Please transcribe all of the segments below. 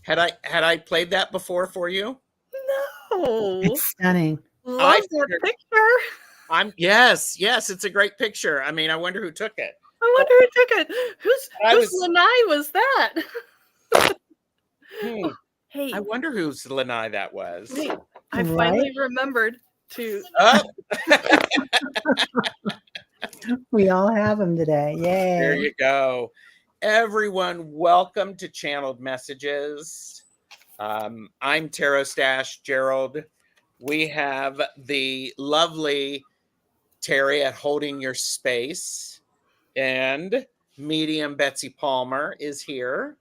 Had I played that before for you? No. It's stunning. Love that picture. Yes, it's a great picture. I mean, I wonder who took it. I wonder who took it. Whose lanai was that? Hey, I wonder whose lanai that was. Wait, I finally remembered to. Oh. We all have them today. Yay. There you go. Everyone, welcome to Channeled Messages. I'm Teri Gerald. We have the lovely Teri at Holding Your Space, and Medium Betsy Palmer is here.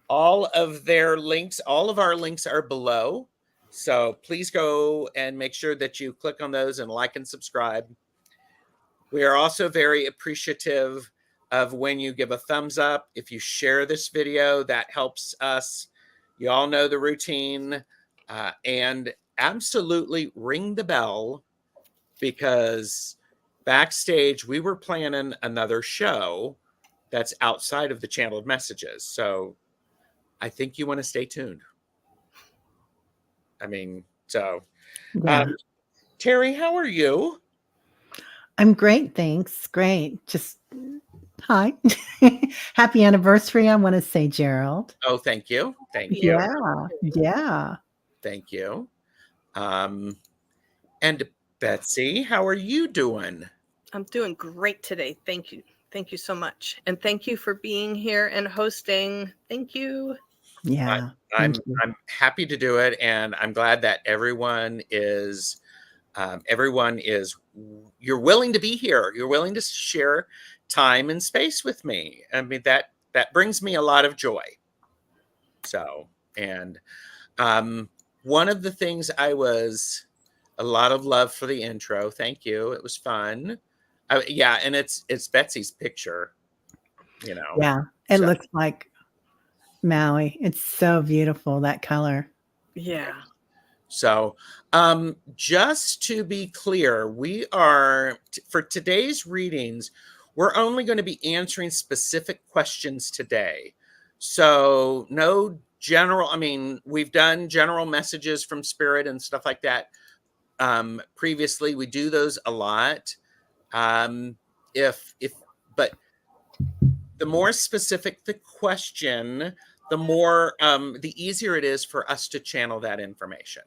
All of our links are below. So please go and make sure that you click on those and like and subscribe. We are also very appreciative of when you give a thumbs up. If you share this video, that helps us. You all know the routine. And absolutely ring the bell, because backstage we were planning another show that's outside of the Channeled Messages. So I think you want to stay tuned. I mean, so Teri, how are you? I'm great, thanks. Great. Just hi. Happy anniversary, I want to say, Gerald. Oh, thank you. Thank you. Yeah. Thank you. And Betsy, how are you doing? I'm doing great today. Thank you. Thank you so much. And thank you for being here and hosting. Thank you. Yeah. I'm happy to do it. And I'm glad that everyone is you're willing to be here. You're willing to share time and space with me. I mean, that brings me a lot of joy. So, and one of the things a lot of love for the intro. Thank you. It was fun. Yeah. And it's Betsy's picture, you know. Yeah. It looks like Maui. It's so beautiful, that color. Yeah. So just to be clear, we are, for today's readings, we're only going to be answering specific questions today. So no general, I mean, we've done general messages from Spirit and stuff like that. Previously, we do those a lot. But the more specific the question, the more, the easier it is for us to channel that information.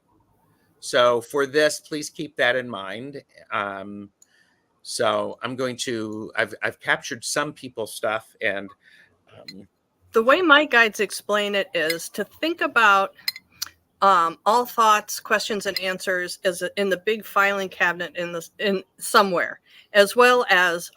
So for this, please keep that in mind. So I'm going to, I've captured some people's stuff, and the way my guides explain it is to think about all thoughts, questions, and answers as in the big filing cabinet in somewhere, as well as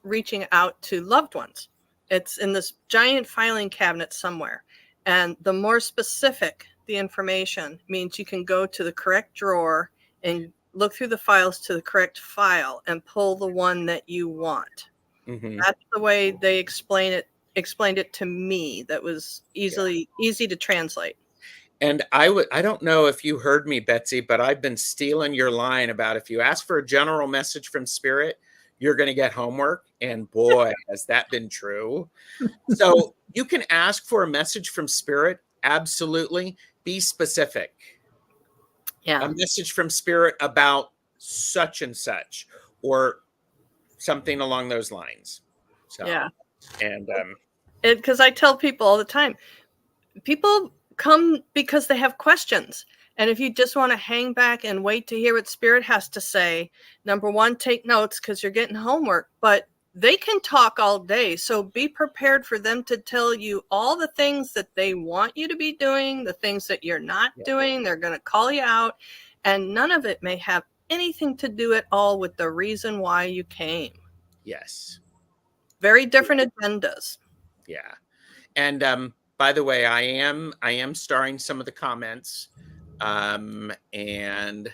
reaching out to loved ones. It's in this giant filing cabinet somewhere. And the more specific the information means, you can go to the correct drawer and look through the files to the correct file and pull the one that you want. Mm-hmm. That's the way they explained it to me. That was easy to translate. And I don't know if you heard me, Betsy, but I've been stealing your line about if you ask for a general message from Spirit, you're going to get homework. And boy, has that been true. So you can ask for a message from Spirit. Absolutely. Be specific. Yeah. A message from Spirit about such and such, or something along those lines. So, yeah. And because I tell people all the time, people come because they have questions. And if you just want to hang back and wait to hear what Spirit has to say, number one, take notes because you're getting homework, but they can talk all day. So be prepared for them to tell you all the things that they want you to be doing, the things that you're not doing. They're going to call you out, and none of it may have anything to do at all with the reason why you came. Yes. Very different agendas. Yeah. And by the way, I am starring some of the comments. And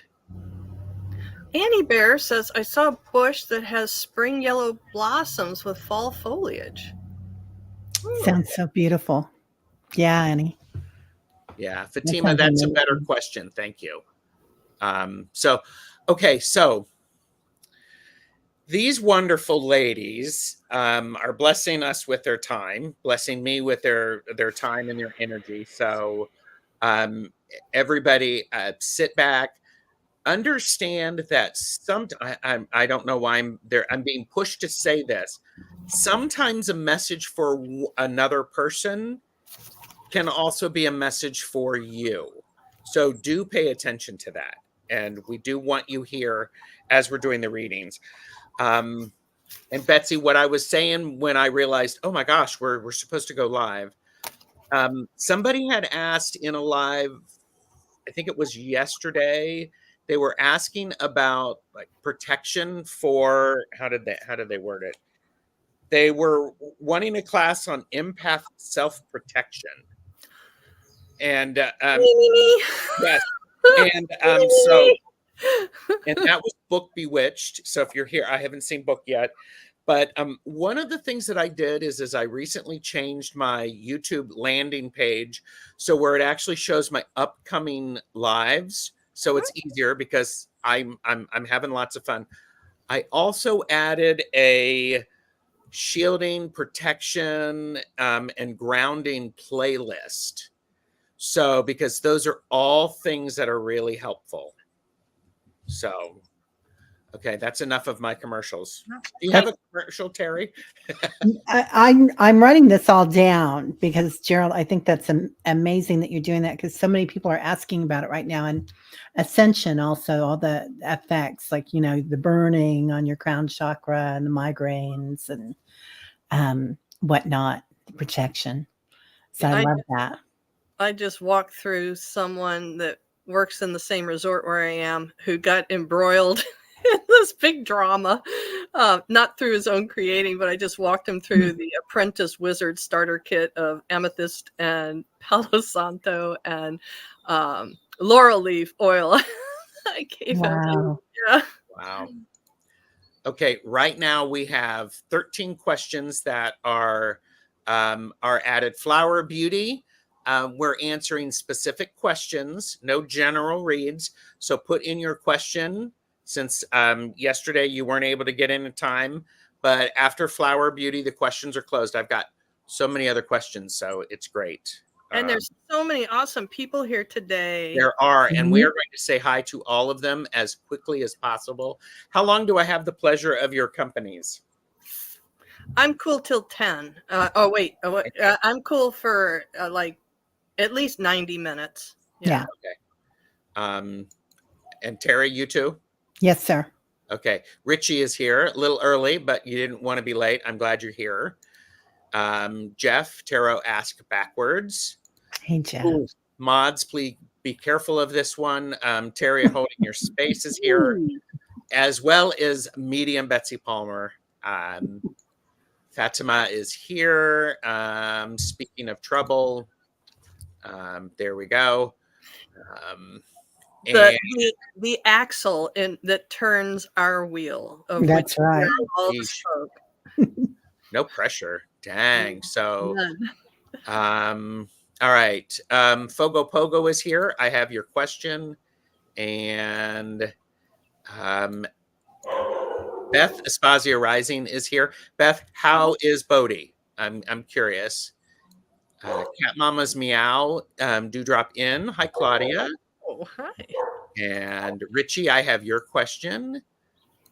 Annie Bear says, I saw a bush that has spring yellow blossoms with fall foliage. Sounds so beautiful. Yeah, Annie. Yeah, Fatima, that's a better question. Thank you. So these wonderful ladies are blessing us with their time, blessing me with their time and their energy. So everybody sit back, understand that I don't know why I'm there. I'm being pushed to say this. Sometimes a message for another person can also be a message for you. So do pay attention to that. And we do want you here as we're doing the readings. And Betsy, what I was saying when I realized, oh my gosh, we're supposed to go live. Somebody had asked in a live, I think it was yesterday, they were asking about like protection for how did they word it? They were wanting a class on empath self-protection. And yes, and so and that was book Bewitched. So if you're here, I haven't seen book yet, but one of the things that I did is I recently changed my YouTube landing page so where it actually shows my upcoming lives, so it's easier because I'm having lots of fun. I also added a shielding, protection, and grounding playlist. So, because those are all things that are really helpful. So, okay, that's enough of my commercials. Do you have a commercial, Teri? I'm writing this all down because Gerald, I think that's amazing that you're doing that because so many people are asking about it right now. And Ascension also, all the effects like, the burning on your crown chakra and the migraines and whatnot, the protection. So I love that. I just walked through someone that works in the same resort where I am who got embroiled in this big drama, not through his own creating, but I just walked him through the Apprentice Wizard starter kit of amethyst and Palo Santo and laurel leaf oil. I gave him. Yeah. Wow. Okay, right now we have 13 questions that are added. Flower Beauty. We're answering specific questions, no general reads. So put in your question since yesterday you weren't able to get in time. But after Flower Beauty, the questions are closed. I've got so many other questions, so it's great. And there's so many awesome people here today. There are, and we are going to say hi to all of them as quickly as possible. How long do I have the pleasure of your companies? I'm cool till 10. I'm cool for like at least 90 minutes. Yeah. Okay. And Teri, you too? Yes, sir. Okay. Richie is here a little early, but you didn't want to be late. I'm glad you're here. Jeff, Tarot Ask Backwards. Hey, Jeff. Ooh, mods, please be careful of this one. Teri Holding Your Space is here, as well as Medium Betsy Palmer. Fatima is here. Speaking of trouble, there we go. The axle that turns our wheel. That's right. No pressure. Dang. So, all right. Fogo Pogo is here. I have your question. And Beth Espasia Rising is here. Beth, how is Bodhi? I'm curious. Cat Mama's Meow, do drop in. Hi, Claudia. Oh, hi. And Richie, I have your question.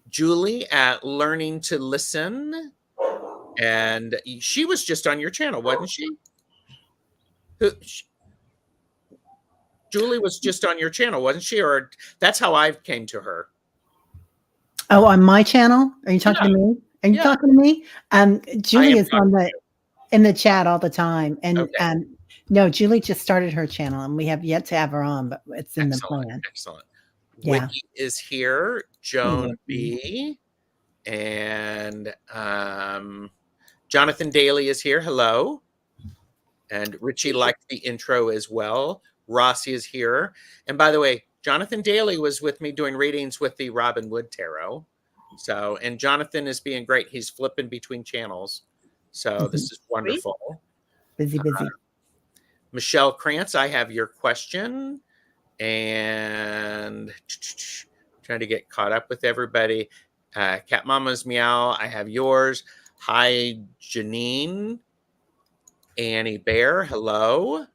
Julie at Learning to Listen. And she was just on your channel, wasn't she? Julie was just on your channel, wasn't she? Or that's how I came to her. Oh, on my channel? Are you talking to me? Are you talking to me? Julie is in the chat all the time. And no, Julie just started her channel and we have yet to have her on, but it's in the plan. Excellent. Yeah. Wiki is here. Joan B. And Jonathan Daly is here. Hello. And Richie liked the intro as well. Rossi is here. And by the way, Jonathan Daly was with me doing readings with the Robin Wood Tarot. So, and Jonathan is being great. He's flipping between channels. So this is wonderful. Busy. Michelle Krantz, I have your question. And trying to get caught up with everybody. Cat Mama's Meow. I have yours. Hi, Janine. Annie Bear. Hello.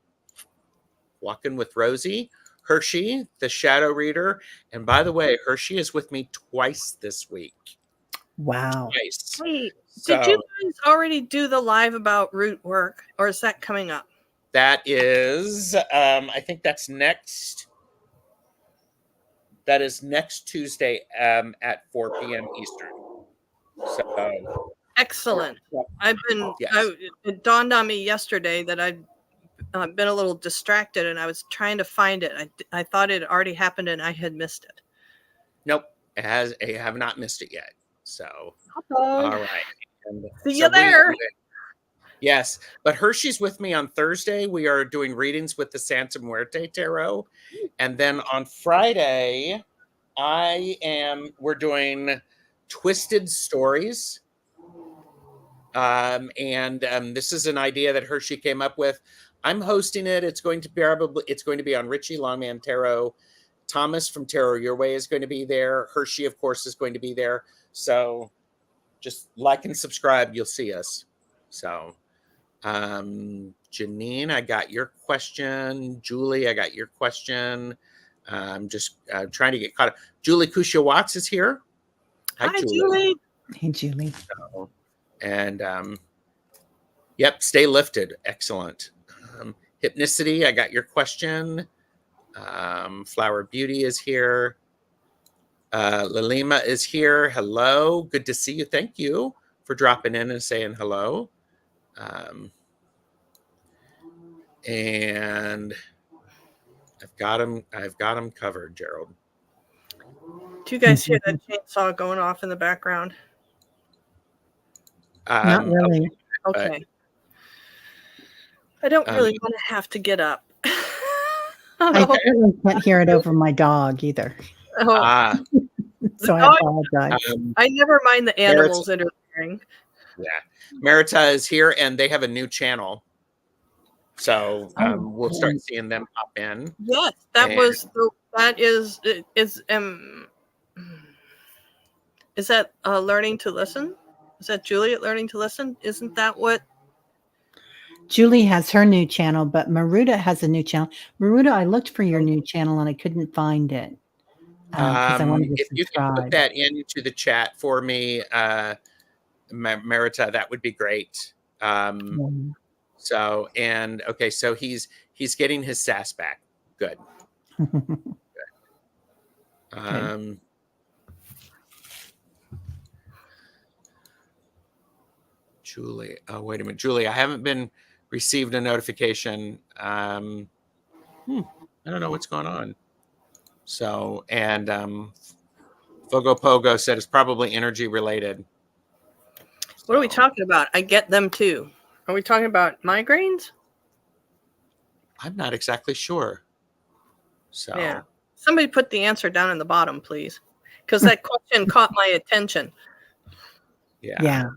Walking with Rosie. Hershey, the Shadow Reader. And by the way, Hershey is with me twice this week. Wow. Twice. Wait, So did you guys already do the live about root work, or is that coming up? that is, I think that's next. That is next Tuesday at 4 p.m. Eastern. So Excellent. yes. It dawned on me yesterday that I'd been a little distracted and I was trying to find it. I thought it had already happened and I had missed it. Nope, it has. I have not missed it yet. So All all right. And See so you there. Yes, but Hershey's with me on Thursday. We are doing readings with the Santa Muerte Tarot, and then on Friday, we're doing Twisted Stories. And this is an idea that Hershey came up with. I'm hosting it. It's going to be on Richie Longman Tarot. Thomas from Tarot Your Way is going to be there. Hershey, of course, is going to be there. So just like and subscribe. You'll see us. So Janine, I got your question. Julie, I got your question. I'm just trying to get caught up. Julie Kusha Watts is here. Hi, Julie. Hey, Julie. So, and yep, stay lifted. Excellent. Hypnicity, I got your question. Flower Beauty is here. Lalima is here. Hello. Good to see you. Thank you for dropping in and saying hello. And I've got them covered, Gerald. Do you guys hear that chainsaw going off in the background? Not really. Okay. I don't really want to have to get up. I certainly can't hear it over my dog either. So I apologize. I never mind the animals interfering. Yeah. Merita is here and they have a new channel. So we'll start seeing them pop in. Yes, is that Learning to Listen? Is that Juliet Learning to Listen? Isn't that what? Julie has her new channel, but Maruta has a new channel. Maruta, I looked for your new channel and I couldn't find it. I wanted to if you can subscribe. put that into the chat for me, Merita, that would be great. So, and okay, so he's getting his sass back. Good. Good. Julie, oh wait a minute, Julie, I haven't been received a notification. I don't know what's going on. So, and Fogo Pogo said it's probably energy related. What are we talking about? I get them too. Are we talking about migraines? I'm not exactly sure. So yeah, somebody put the answer down in the bottom, please, because that question caught my attention. Yeah.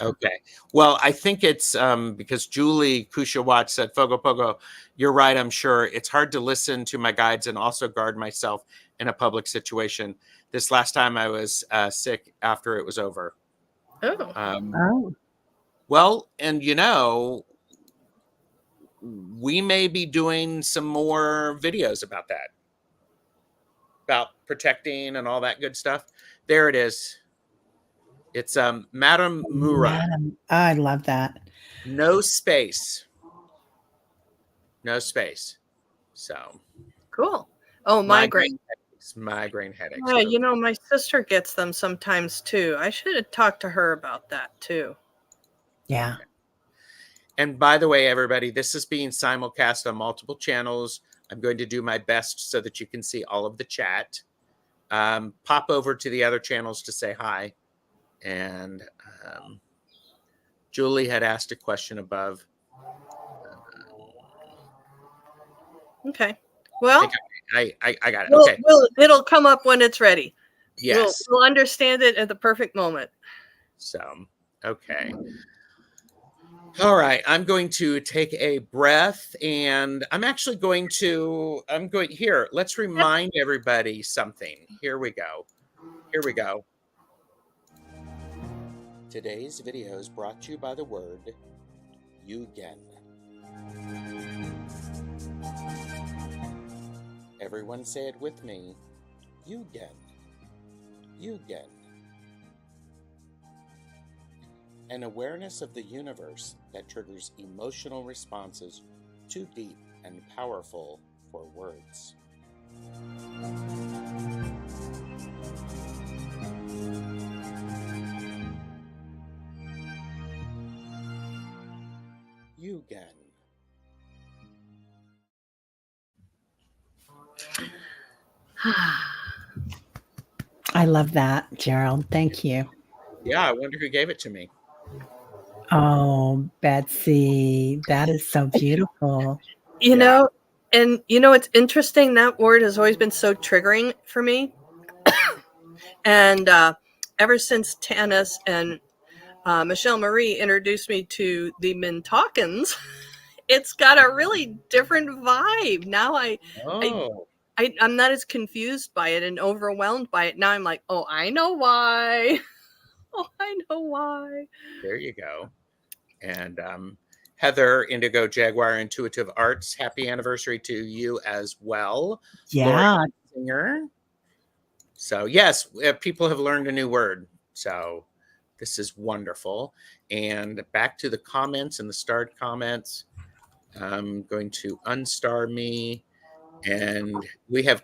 Okay. Well, I think it's because Julie Kusha Watch said, Fogo Pogo, you're right. I'm sure it's hard to listen to my guides and also guard myself in a public situation. This last time I was sick after it was over. Well, and we may be doing some more videos about that, about protecting and all that good stuff. There it is. It's Madame Mura. I love that. No space. No space. So cool. Oh, migraine headaches. Yeah, my sister gets them sometimes too. I should have talked to her about that too. Yeah. And by the way, everybody, this is being simulcast on multiple channels. I'm going to do my best so that you can see all of the chat. Pop over to the other channels to say hi. And Julie had asked a question above. Okay. Well, I got it. Okay. It'll come up when it's ready. Yes. We'll understand it at the perfect moment. So, okay. All right. I'm going to take a breath and I'm going here. Let's remind everybody something. Here we go. Today's video is brought to you by the word Yugen. Everyone say it with me. Yugen. Yugen. An awareness of the universe that triggers emotional responses too deep and powerful for words. Yugen. I love that, Gerald. Thank you. Yeah, I wonder who gave it to me. Oh, Betsy, that is so beautiful. You know, and it's interesting. That word has always been so triggering for me. And ever since Tanis and Michelle Marie introduced me to the Mintalkins, it's got a really different vibe. Now I'm not as confused by it and overwhelmed by it. Now I'm like, oh, I know why. Oh, I know why. There you go. And Heather, Indigo Jaguar Intuitive Arts, happy anniversary to you as well. Yeah. Lori Singer. So yes, people have learned a new word. So this is wonderful. And back to the comments and the starred comments. I'm going to unstar me. And we have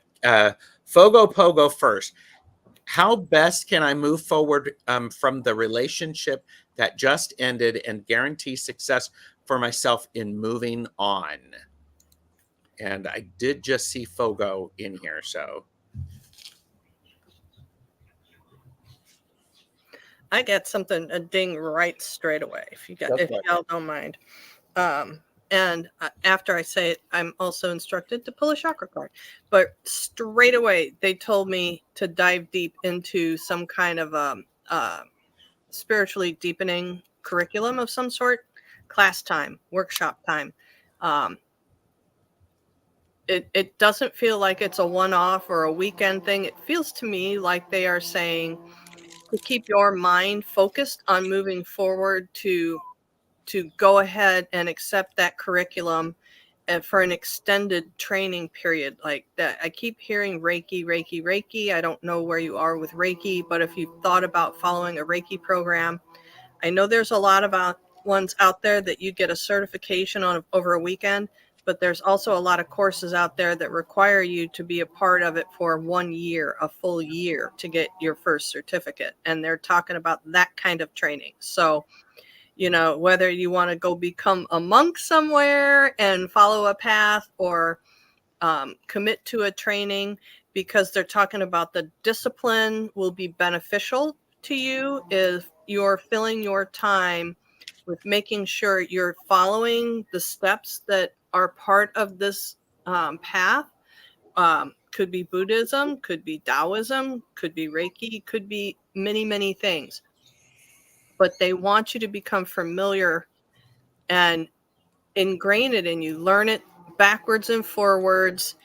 Fogo Pogo first. How best can I move forward from the relationship that just ended and guarantee success for myself in moving on? And I did just see Fogo in here, so. I get something, a ding right straight away, if y'all don't mind. And after I say it, I'm also instructed to pull a chakra card. But straight away, they told me to dive deep into some kind of spiritually deepening curriculum of some sort, class time, workshop time. It doesn't feel like it's a one-off or a weekend thing. It feels to me like they are saying to keep your mind focused on moving forward, to go ahead and accept that curriculum and for an extended training period like that. I keep hearing Reiki. I don't know where you are with Reiki, but if you've thought about following a Reiki program, I know there's a lot of ones out there that you get a certification on over a weekend, but there's also a lot of courses out there that require you to be a part of it for 1 year, a full year, to get your first certificate. And they're talking about that kind of training. So, whether you want to go become a monk somewhere and follow a path, or commit to a training, because they're talking about the discipline will be beneficial to you if you're filling your time with making sure you're following the steps that are part of this path. Could be Buddhism, could be Taoism, could be Reiki, could be many, many things. But they want you to become familiar and ingrain it in you, learn it backwards and forwards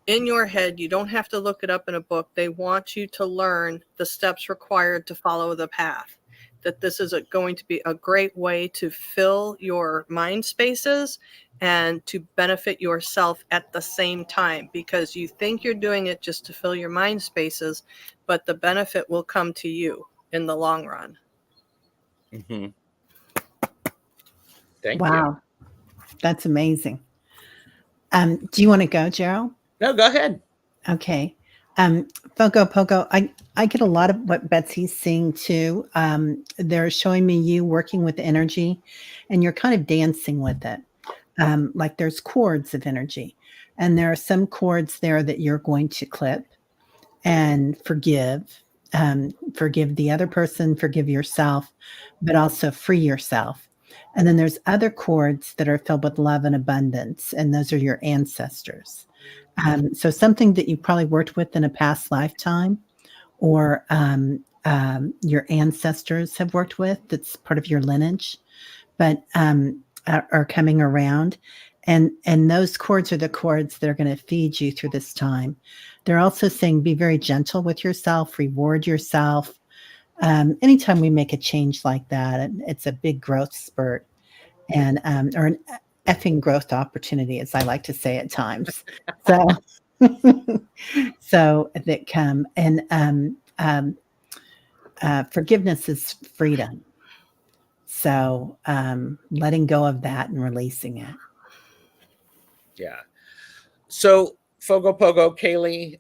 in your head. You don't have to look it up in a book. They want you to learn the steps required to follow the path. That this is going to be a great way to fill your mind spaces and to benefit yourself at the same time, because you think you're doing it just to fill your mind spaces, but the benefit will come to you in the long run. Mm-hmm. Thank you. Wow. That's amazing. Do you want to go, Gerald? No, go ahead. Okay. Fogo Pogo, I get a lot of what Betsy's seeing too. They're showing me you working with energy, and you're kind of dancing with it. Like there's chords of energy, and there are some chords there that you're going to clip and forgive. Forgive the other person, forgive yourself, but also free yourself. And then there's other chords that are filled with love and abundance, and those are your ancestors. So something that you probably worked with in a past lifetime, or your ancestors have worked with, that's part of your lineage, but are coming around. And those chords are the chords that are going to feed you through this time. They're also saying be very gentle with yourself, reward yourself, anytime we make a change like that, it's a big growth spurt, and or an effing growth opportunity, as I like to say at times. So, so that come and forgiveness is freedom. So letting go of that and releasing it. Yeah. So Fogo Pogo, Kaylee,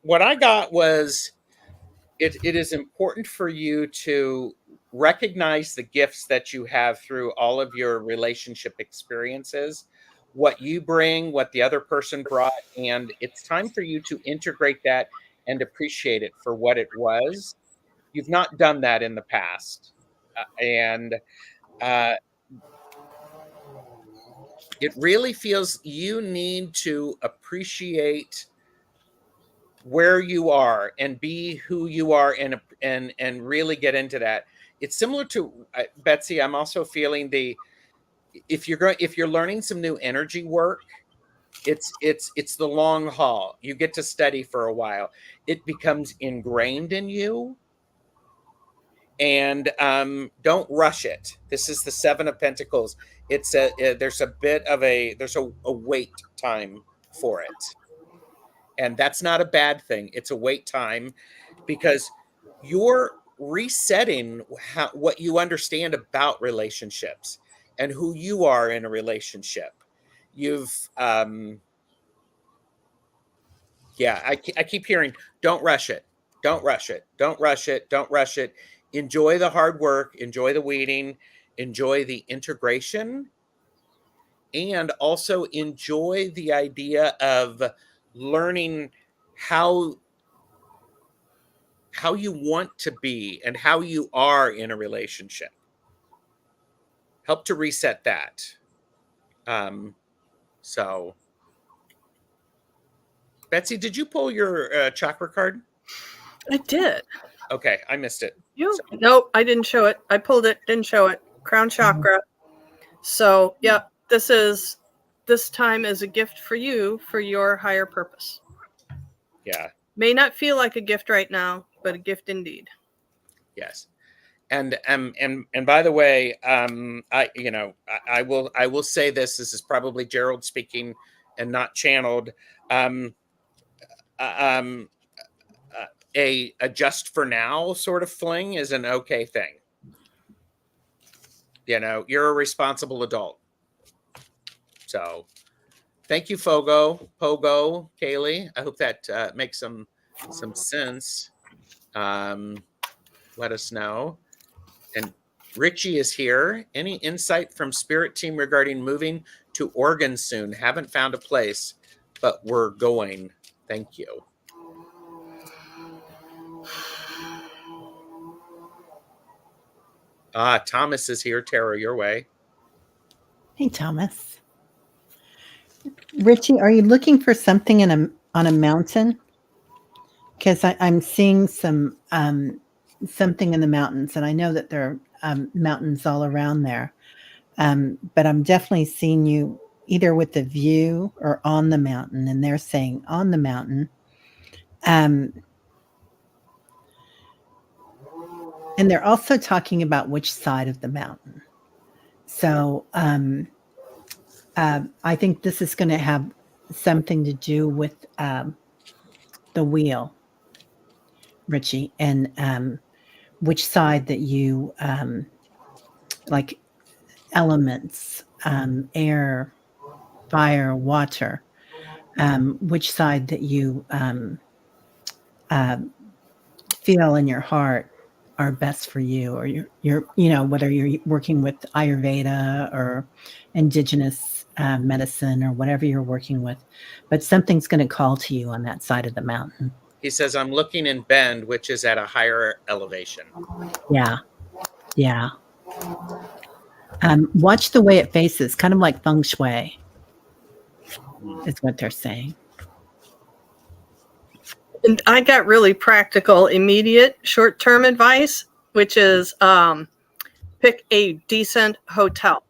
what I got was it is important for you to recognize the gifts that you have through all of your relationship experiences, what you bring, what the other person brought, and it's time for you to integrate that and appreciate it for what it was. You've not done that in the past. And it really feels you need to appreciate where you are and be who you are, and really get into that. It's similar to Betsy. I'm also feeling if you're learning some new energy work, it's the long haul. You get to study for a while. It becomes ingrained in you, and don't rush it. This is the Seven of Pentacles. There's a bit of a wait time for it, and that's not a bad thing. It's a wait time because you're resetting what you understand about relationships and who you are in a relationship. You've yeah, I keep hearing, don't rush it, don't rush it, don't rush it, don't rush it. Enjoy the hard work, enjoy the weeding, enjoy the integration, and also enjoy the idea of learning how you want to be and how you are in a relationship. Help to reset that. So Betsy, did you pull your chakra card? I did. Okay, I missed it. Nope, I didn't show it. I pulled it, didn't show it. Crown chakra. So, yep, this time is a gift for you for your higher purpose. Yeah. May not feel like a gift right now, but a gift indeed. Yes. And by the way, I will say this is probably Gerald speaking and not channeled. A just for now sort of fling is an okay thing. You're a responsible adult. So thank you, Pogo, Kaylee. I hope that makes some sense. Let us know. And Richie is here. Any insight from Spirit Team regarding moving to Oregon soon? Haven't found a place, but we're going. Thank you. Thomas is here. Tara, your way. Hey, Thomas. Richie, are you looking for something on a mountain? Because I'm seeing some something in the mountains, and I know that there are mountains all around there. But I'm definitely seeing you either with the view or on the mountain, and they're saying on the mountain. And they're also talking about which side of the mountain. So I think this is going to have something to do with the wheel, Richie, and which side that you like elements, air, fire, water, which side that you feel in your heart are best for you, or you're whether you're working with Ayurveda or indigenous medicine or whatever you're working with, but something's going to call to you on that side of the mountain. He says, I'm looking in Bend, which is at a higher elevation. Yeah. Watch the way it faces, kind of like feng shui, is what they're saying. And I got really practical, immediate, short-term advice, which is pick a decent hotel.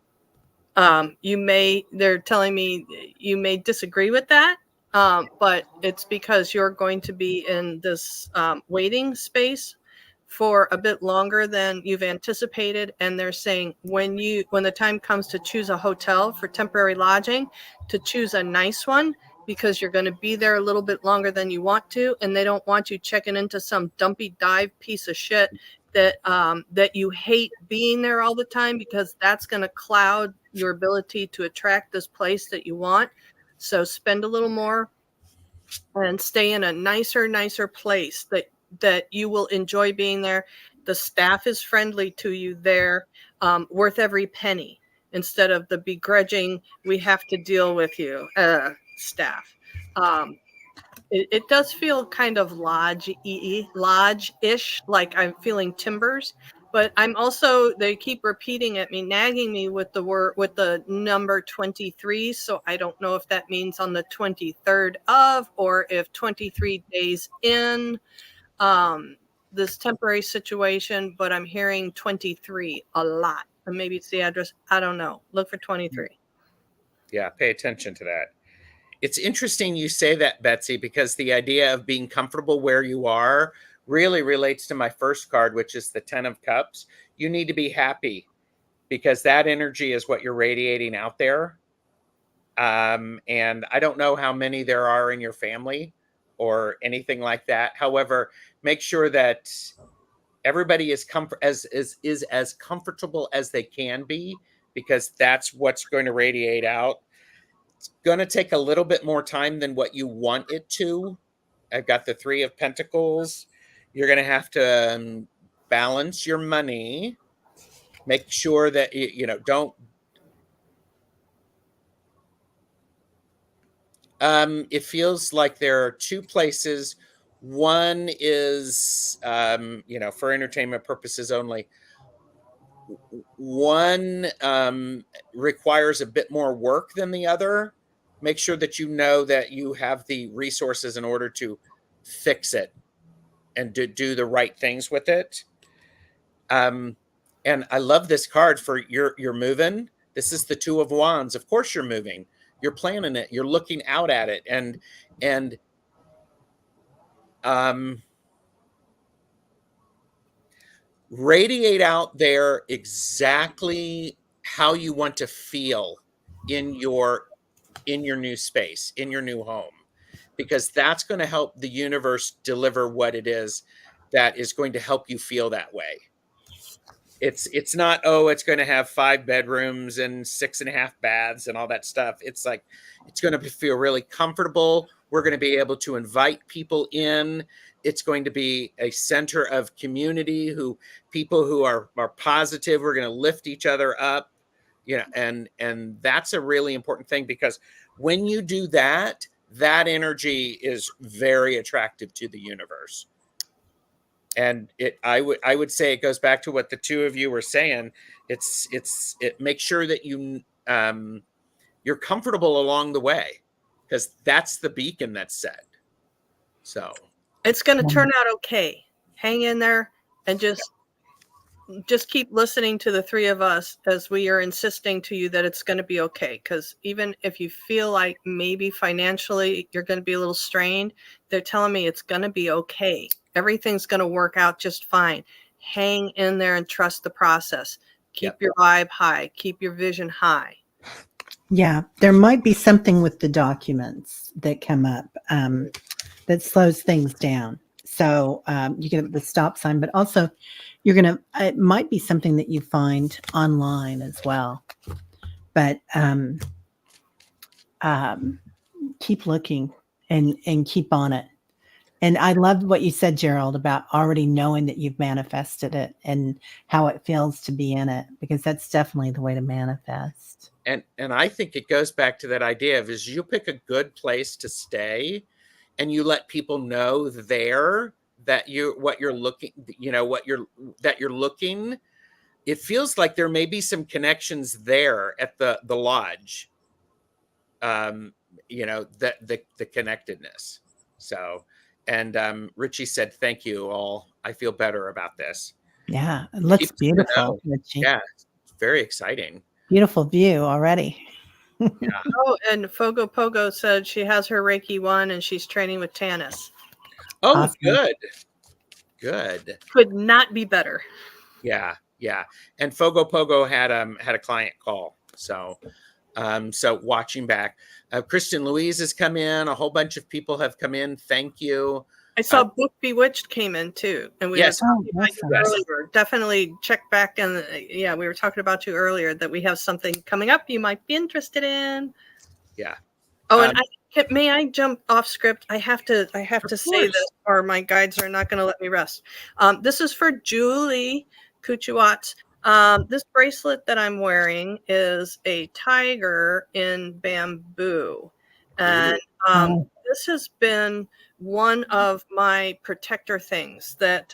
They're telling me you may disagree with that, but it's because you're going to be in this waiting space for a bit longer than you've anticipated, and they're saying when the time comes to choose a hotel for temporary lodging, to choose a nice one, because you're going to be there a little bit longer than you want to, and they don't want you checking into some dumpy dive piece of shit that that you hate being there all the time, because that's going to cloud your ability to attract this place that you want. So spend a little more and stay in a nicer place that you will enjoy being there. The staff is friendly to you there, worth every penny, instead of the begrudging, we have to deal with you staff. It does feel kind of lodge-ish, like I'm feeling timbers, but I'm also, they keep repeating at me, nagging me with the number 23. So I don't know if that means on the 23rd of, or if 23 days in this temporary situation, but I'm hearing 23 a lot. And maybe it's the address. I don't know. Look for 23. Yeah, pay attention to that. It's interesting you say that, Betsy, because the idea of being comfortable where you are really relates to my first card, which is the 10 of Cups. You need to be happy, because that energy is what you're radiating out there. And I don't know how many there are in your family or anything like that. However, make sure that everybody is as comfortable as they can be, because that's what's going to radiate out. It's going to take a little bit more time than what you want it to. I've got the 3 of Pentacles. You're going to have to balance your money. Make sure that, don't. It feels like there are 2 places. One is, for entertainment purposes only. One requires a bit more work than the other. Make sure that you know that you have the resources in order to fix it and do the right things with it. And I love this card for you're moving. This is the 2 of Wands. Of course you're moving. You're planning it. You're looking out at it, and radiate out there exactly how you want to feel in your new space, in your new home, because that's going to help the universe deliver what it is that is going to help you feel that way. It's not, it's going to have 5 bedrooms and 6.5 baths and all that stuff. It's like, it's going to feel really comfortable. We're going to be able to invite people in. It's going to be a center of community, people who are positive. We're going to lift each other up, and that's a really important thing, because when you do that, that energy is very attractive to the universe. And I would say it goes back to what the 2 of you were saying. It makes sure that you're comfortable along the way, because that's the beacon that's set. So it's going to turn out okay. Hang in there and just keep listening to the 3 of us as we are insisting to you that it's going to be okay. Because even if you feel like maybe financially you're going to be a little strained, they're telling me it's going to be okay. Everything's going to work out just fine. Hang in there and trust the process. Keep your vibe high. Keep your vision high. Yeah, there might be something with the documents that come up that slows things down. So you get the stop sign, but also it might be something that you find online as well. But keep looking and keep on it. And I loved what you said, Gerald, about already knowing that you've manifested it and how it feels to be in it, because that's definitely the way to manifest. And I think it goes back to that idea of, is you pick a good place to stay, and you let people know there that what you're looking. It feels like there may be some connections there at the lodge. The connectedness. So. And Richie said, "Thank you all. I feel better about this." Yeah, it looks beautiful, Richie. Yeah, it's very exciting. Beautiful view already. Yeah. Oh, and Fogo Pogo said she has her Reiki 1 and she's training with Tanis. Oh, Awesome. good. Good. Could not be better. Yeah. And Fogo Pogo had a client call. So watching back. Kristen Louise has come in. A whole bunch of people have come in. Thank you. I saw Book Bewitched came in too, and we Yes. were talking about you Yes. earlier. Definitely check back, and yeah, we were talking about you earlier that we have something coming up you might be interested in. Yeah. Oh, and may I jump off script? I have to say this, or my guides are not going to let me rest. This is for Julie Kuchwatz. This bracelet that I'm wearing is a tiger in bamboo, and this has been one of my protector things that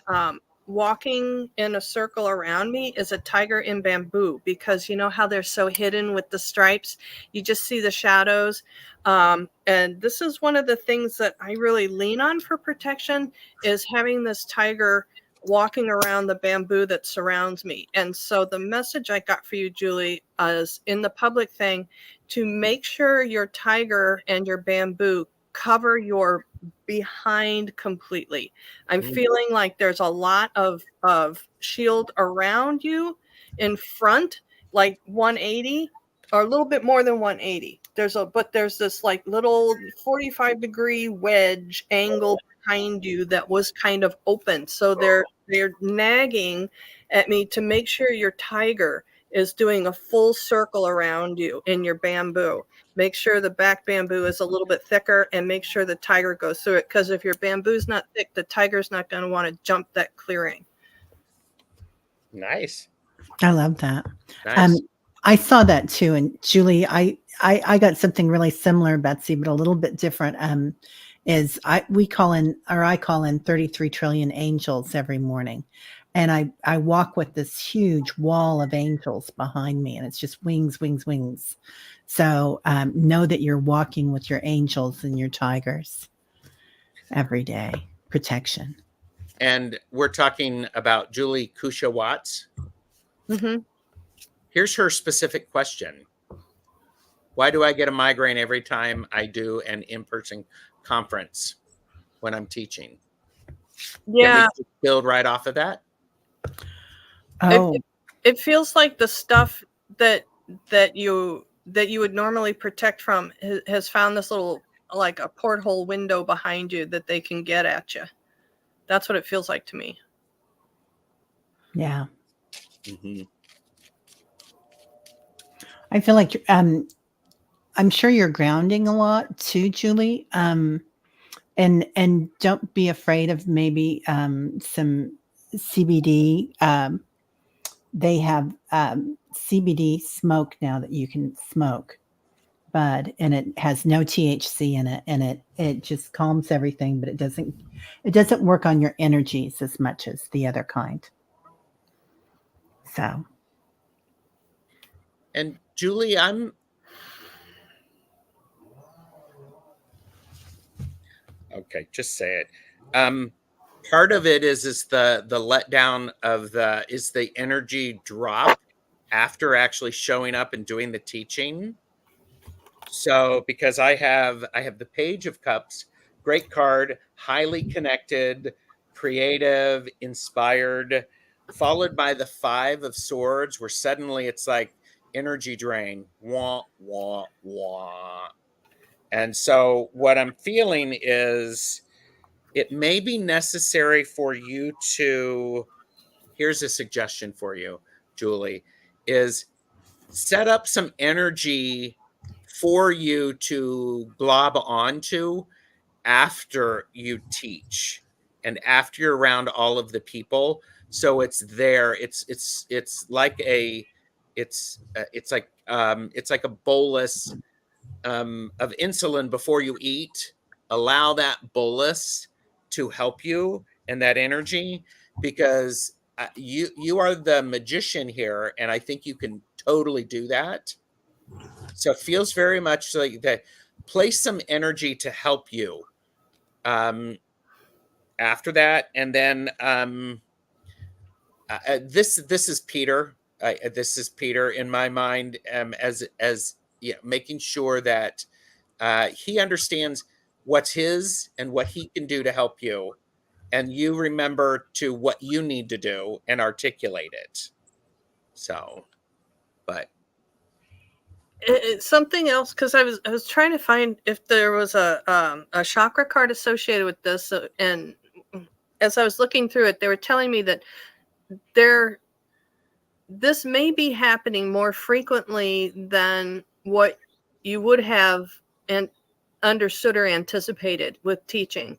walking in a circle around me is a tiger in bamboo, because you know how they're so hidden with the stripes, you just see the shadows. And this is one of the things that I really lean on for protection, is having this tiger walking around the bamboo that surrounds me. And so the message I got for you, Julie, is in the public thing to make sure your tiger and your bamboo cover your behind completely. I'm feeling like there's a lot of shield around you in front, like 180 or a little bit more than 180. But there's this like little 45-degree wedge angle behind you that was kind of open. So they're nagging at me to make sure your tiger is doing a full circle around you in your bamboo. Make sure the back bamboo is a little bit thicker, and make sure the tiger goes through it, because if your bamboo's not thick, the tiger's not going to want to jump that clearing. Nice. I love that. Nice. I saw that too. And Julie, I got something really similar, Betsy, but a little bit different. I call in 33 trillion angels every morning. And I walk with this huge wall of angels behind me, and it's just wings, wings, wings. So know that you're walking with your angels and your tigers every day. Protection. And we're talking about Julie Kuchwatz. Mm-hmm. Here's her specific question. Why do I get a migraine every time I do an in-person conference when I'm teaching? Yeah. Can we build right off of that? Oh, it feels like the stuff that you would normally protect from has found this little, like a porthole window behind you that they can get at you. That's what it feels like to me. yeah. Mm-hmm. I feel like I'm sure you're grounding a lot too, Julie. And don't be afraid of maybe some CBD. They have CBD smoke now that you can smoke, bud, and it has no THC in it, and it just calms everything, but it doesn't work on your energies as much as the other kind. So. And Julie, okay, just say it. Part of it is the letdown of the energy drop after actually showing up and doing the teaching. So because I have the Page of Cups, great card, highly connected, creative, inspired, followed by the Five of Swords, where suddenly it's like energy drain, wah wah wah. And so what I'm feeling is it may be necessary for you to, here's a suggestion for you, Julie, is set up some energy for you to glob onto after you teach and after you're around all of the people. So it's there. It's like it's like a bolus of insulin before you eat. Allow that bolus to help you and that energy, because you are the magician here, and I think you can totally do that. So it feels very much like that. Place some energy to help you after that, and then this is Peter. This is Peter in my mind, as yeah, making sure that he understands what's his and what he can do to help you, and you remember to what you need to do and articulate it. So, but It's something else, because I was trying to find if there was a chakra card associated with this, and as I was looking through it, they were telling me that this may be happening more frequently than what you would have and understood or anticipated with teaching.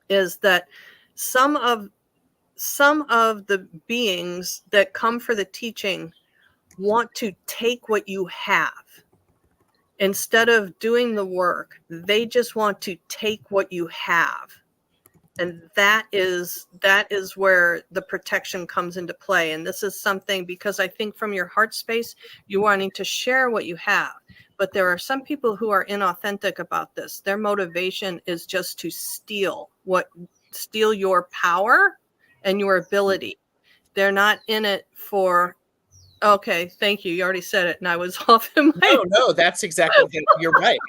Is that some of the beings that come for the teaching want to take what you have. Instead of doing the work, they just want to take what you have. And that is where the protection comes into play. And this is something, because I think from your heart space, you wanting to share what you have. But there are some people who are inauthentic about this. Their motivation is just to steal your power and your ability. They're not in it for, okay, thank you. You already said it, and I was off in my. no, that's exactly. You're right.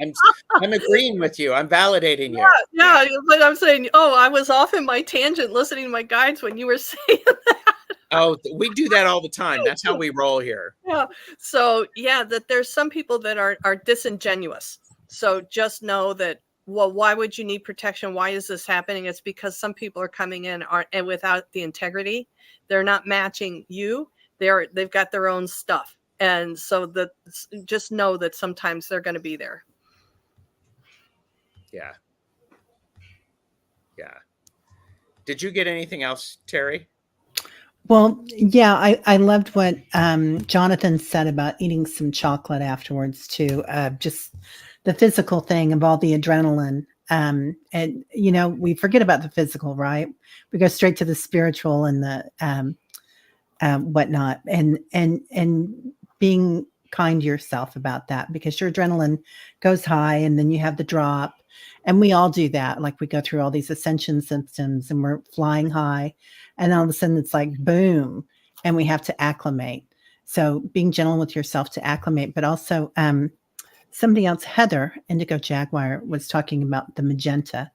I'm agreeing with you. I'm validating you. Yeah, but I'm saying, I was off in my tangent listening to my guides when you were saying that. Oh, we do that all the time. That's how we roll here. Yeah. So that there's some people that are disingenuous. So just know that. Well, why would you need protection? Why is this happening? It's because some people are coming in and without the integrity. They're not matching you. They've got their own stuff. And so just know that sometimes they're going to be there. Yeah. Yeah. Did you get anything else, Teri? Well, yeah, I loved what Jonathan said about eating some chocolate afterwards too. Just the physical thing of all the adrenaline. And we forget about the physical, right? We go straight to the spiritual and the whatnot, and being kind to yourself about that, because your adrenaline goes high and then you have the drop. And we all do that. Like, we go through all these ascension systems and we're flying high, and all of a sudden it's like boom, and we have to acclimate. So being gentle with yourself to acclimate, but also somebody else, Heather Indigo Jaguar, was talking about the magenta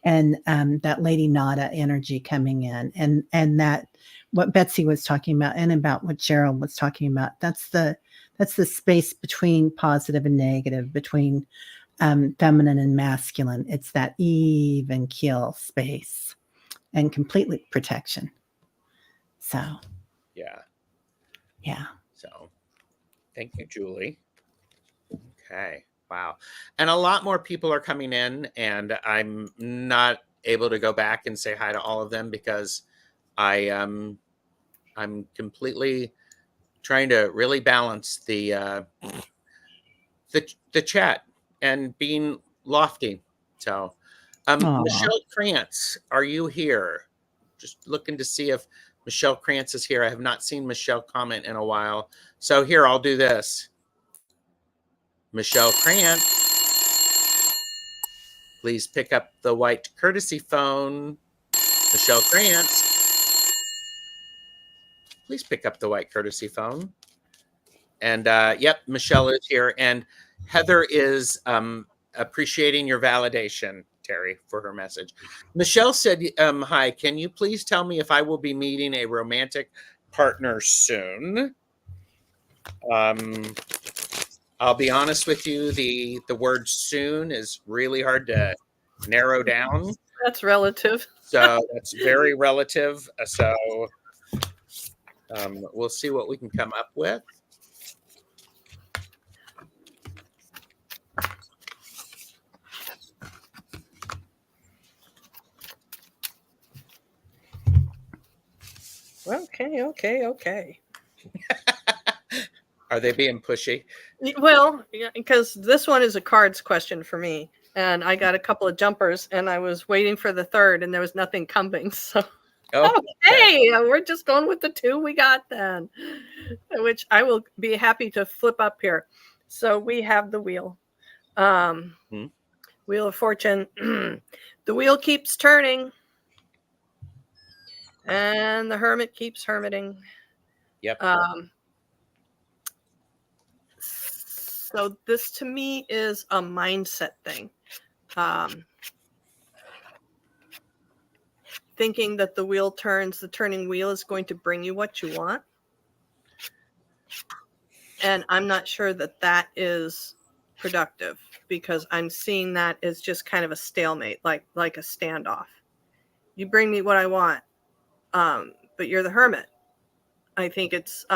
and that Lady Nada energy coming in, and that what Betsy was talking about, and about what Gerald was talking about. That's the space between positive and negative, between feminine and masculine. It's that even keel space and completely protection. So, yeah. So, thank you, Julie. Okay. Wow. And a lot more people are coming in, and I'm not able to go back and say hi to all of them because I'm completely trying to really balance the chat and being lofty. So, Michelle Krantz, are you here? Just looking to see if Michelle Krantz is here. I have not seen Michelle comment in a while. So here, I'll do this. Michelle Krantz, please pick up the white courtesy phone. Michelle Krantz, please pick up the white courtesy phone. And yep, Michelle is here. And Heather is appreciating your validation, Teri, for her message. Michelle said, hi, can you please tell me if I will be meeting a romantic partner soon? I'll be honest with you, the word soon is really hard to narrow down. That's relative. So that's very relative. So we'll see what we can come up with. Okay. Are they being pushy? Well, yeah, because this one is a cards question for me, and I got a couple of jumpers, and I was waiting for the third, and there was nothing coming. So, okay, we're just going with the two we got then, which I will be happy to flip up here. So we have the wheel, Wheel of Fortune. The wheel keeps turning, and the Hermit keeps hermiting. Yep. So this to me is a mindset thing. thinking that the turning wheel is going to bring you what you want. And I'm not sure that that is productive, because I'm seeing that as just kind of a stalemate, like a standoff. You bring me what I want, but you're the hermit. I think it's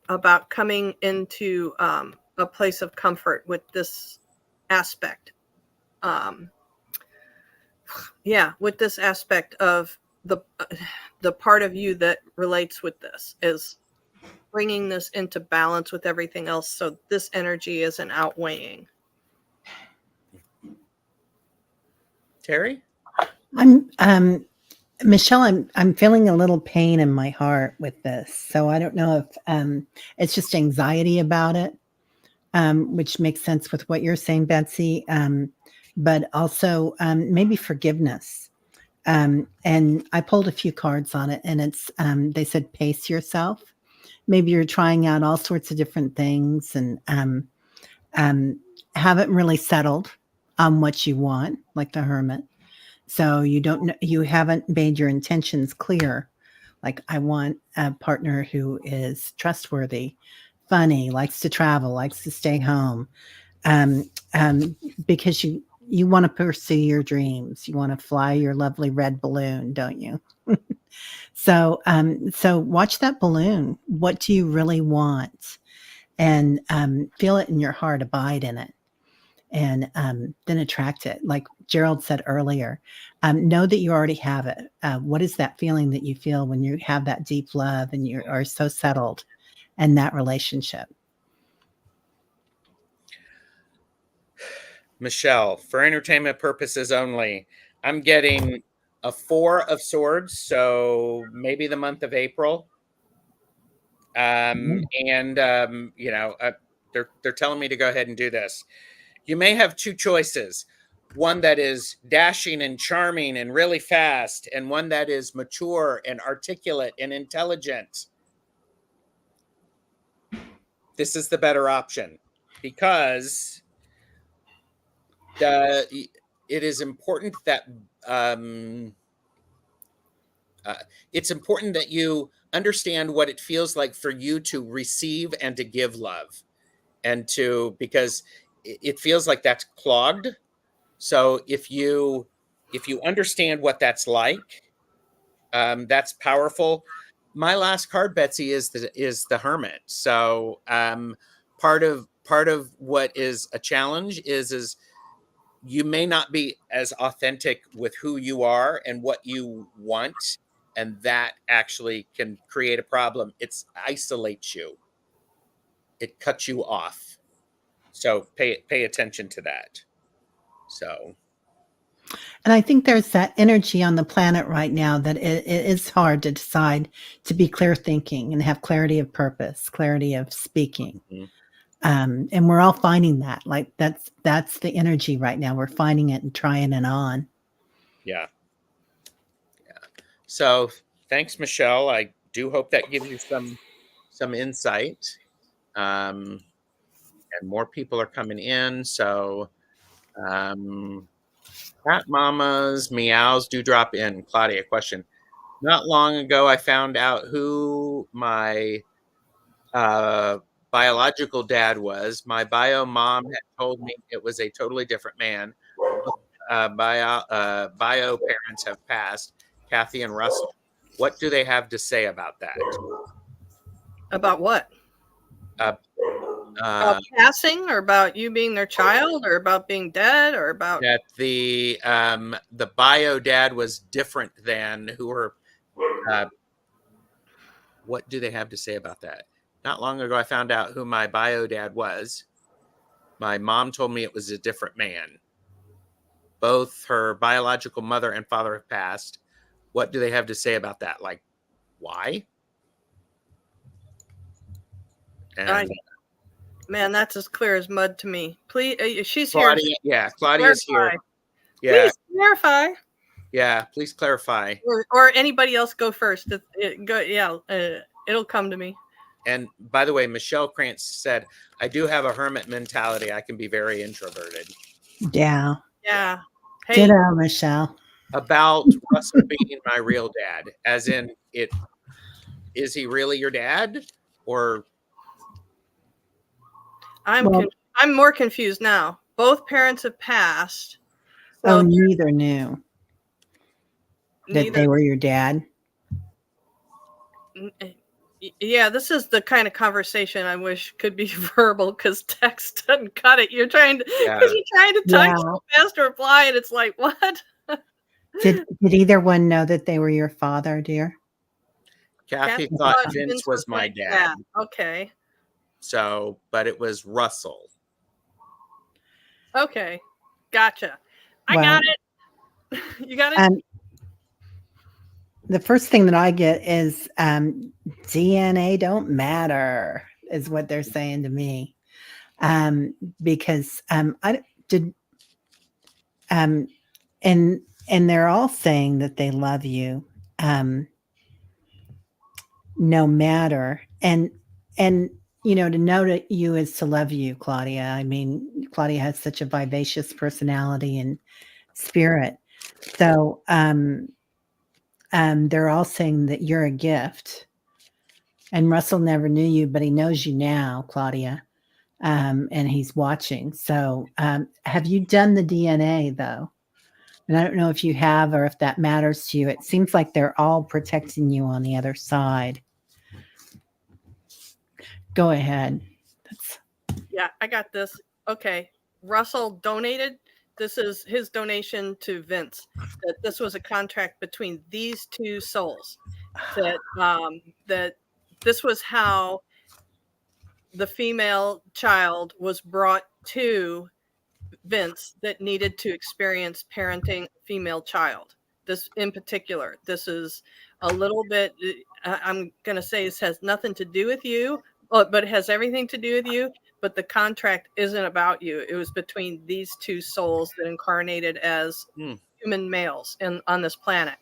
about coming into a place of comfort with this aspect. With this aspect of the part of you that relates with this is bringing this into balance with everything else, so this energy isn't outweighing. Teri? I'm Michelle, I'm feeling a little pain in my heart with this. So I don't know if it's just anxiety about it, which makes sense with what you're saying, Betsy. But also maybe forgiveness. And I pulled a few cards on it, and it's they said pace yourself. Maybe you're trying out all sorts of different things and haven't really settled on what you want, like the hermit. So you don't know, you haven't made your intentions clear. Like, I want a partner who is trustworthy, funny, likes to travel, likes to stay home, because you want to pursue your dreams. You want to fly your lovely red balloon, don't you? So watch that balloon. What do you really want? And feel it in your heart, abide in it, and then attract it. Like Gerald said earlier, know that you already have it. What is that feeling that you feel when you have that deep love and you are so settled in that relationship? Michelle, for entertainment purposes only, I'm getting a 4 of Swords, so maybe the month of April. And they're telling me to go ahead and do this. You may have two choices: one that is dashing and charming and really fast, and one that is mature and articulate and intelligent. This is the better option, because it is important that it's important that you understand what it feels like for you to receive and to give love, and because it feels like that's clogged. So if you understand what that's like, that's powerful. My last card, Betsy, is the Hermit. So part of what is a challenge is you may not be as authentic with who you are and what you want, and that actually can create a problem. It isolates you. It cuts you off. So pay attention to that. So. And I think there's that energy on the planet right now that it is hard to decide to be clear thinking and have clarity of purpose, clarity of speaking. Mm-hmm. And we're all finding that. Like that's the energy right now. We're finding it and trying it on. Yeah. So thanks, Michelle. I do hope that gives you some insight. And more people are coming in. So cat mamas, meows do drop in. Claudia, question. Not long ago, I found out who my biological dad was. My bio mom had told me it was a totally different man. Bio parents have passed, Kathy and Russell. What do they have to say about that? About what? About passing, or about you being their child, or about being dead, or about that the bio dad was different than who her. What do they have to say about that? Not long ago, I found out who my bio dad was. My mom told me it was a different man. Both her biological mother and father have passed. What do they have to say about that? Like, why? And man, that's as clear as mud to me. Please, she's Claudia, here. Yeah, Claudia's here. Yeah. Please clarify. Yeah, please clarify. Or anybody else go first. It'll come to me. And by the way, Michelle Krantz said, I do have a hermit mentality. I can be very introverted. Yeah. Yeah. Hey. Ditto, Michelle. about Russell being my real dad, as in it. Is he really your dad, or Well, I'm more confused now. Both parents have passed, oh, so neither knew that neither. they were your dad. Yeah, this is the kind of conversation I wish could be verbal, because text doesn't cut it. You're trying to type Yeah. so fast to reply, and it's like, what? Did either one know that they were your father, dear? Kathy Kathy thought thought Vince was my dad? Okay. So, but it was Russell. Okay. Gotcha. I Well, got it. You got it? the first thing that I get is DNA don't matter, is what they're saying to me. Because I did, and they're all saying that they love you, no matter. And to know that you is to love you, Claudia. I mean, Claudia has such a vivacious personality and spirit. So they're all saying that you're a gift. And Russell never knew you, but he knows you now, Claudia. And he's watching. So have you done the DNA though? And I don't know if you have or if that matters to you. It seems like they're all protecting you on the other side. Go ahead. Yeah, I got this. Okay. Russell donated. This is his donation to Vince. That this was a contract between these two souls. That this was how the female child was brought to Vince that needed to experience parenting a female child. This in particular, this is a little bit, I'm going to say this has nothing to do with you, but it has everything to do with you. But the contract isn't about you. It was between these two souls that incarnated as human males on this planet.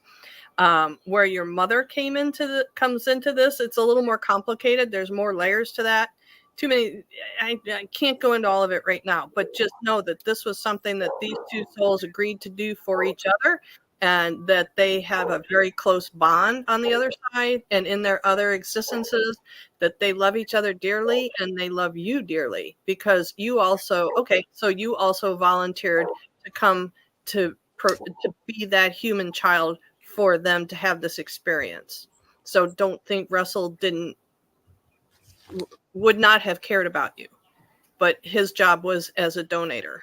Where your mother comes into this, it's a little more complicated. There's more layers to that. Too many. I can't go into all of it right now, but just know that this was something that these two souls agreed to do for each other, and that they have a very close bond on the other side and in their other existences, that they love each other dearly and they love you dearly, because you also volunteered to come to be that human child for them to have this experience. So don't think Russell would not have cared about you, but his job was as a donator.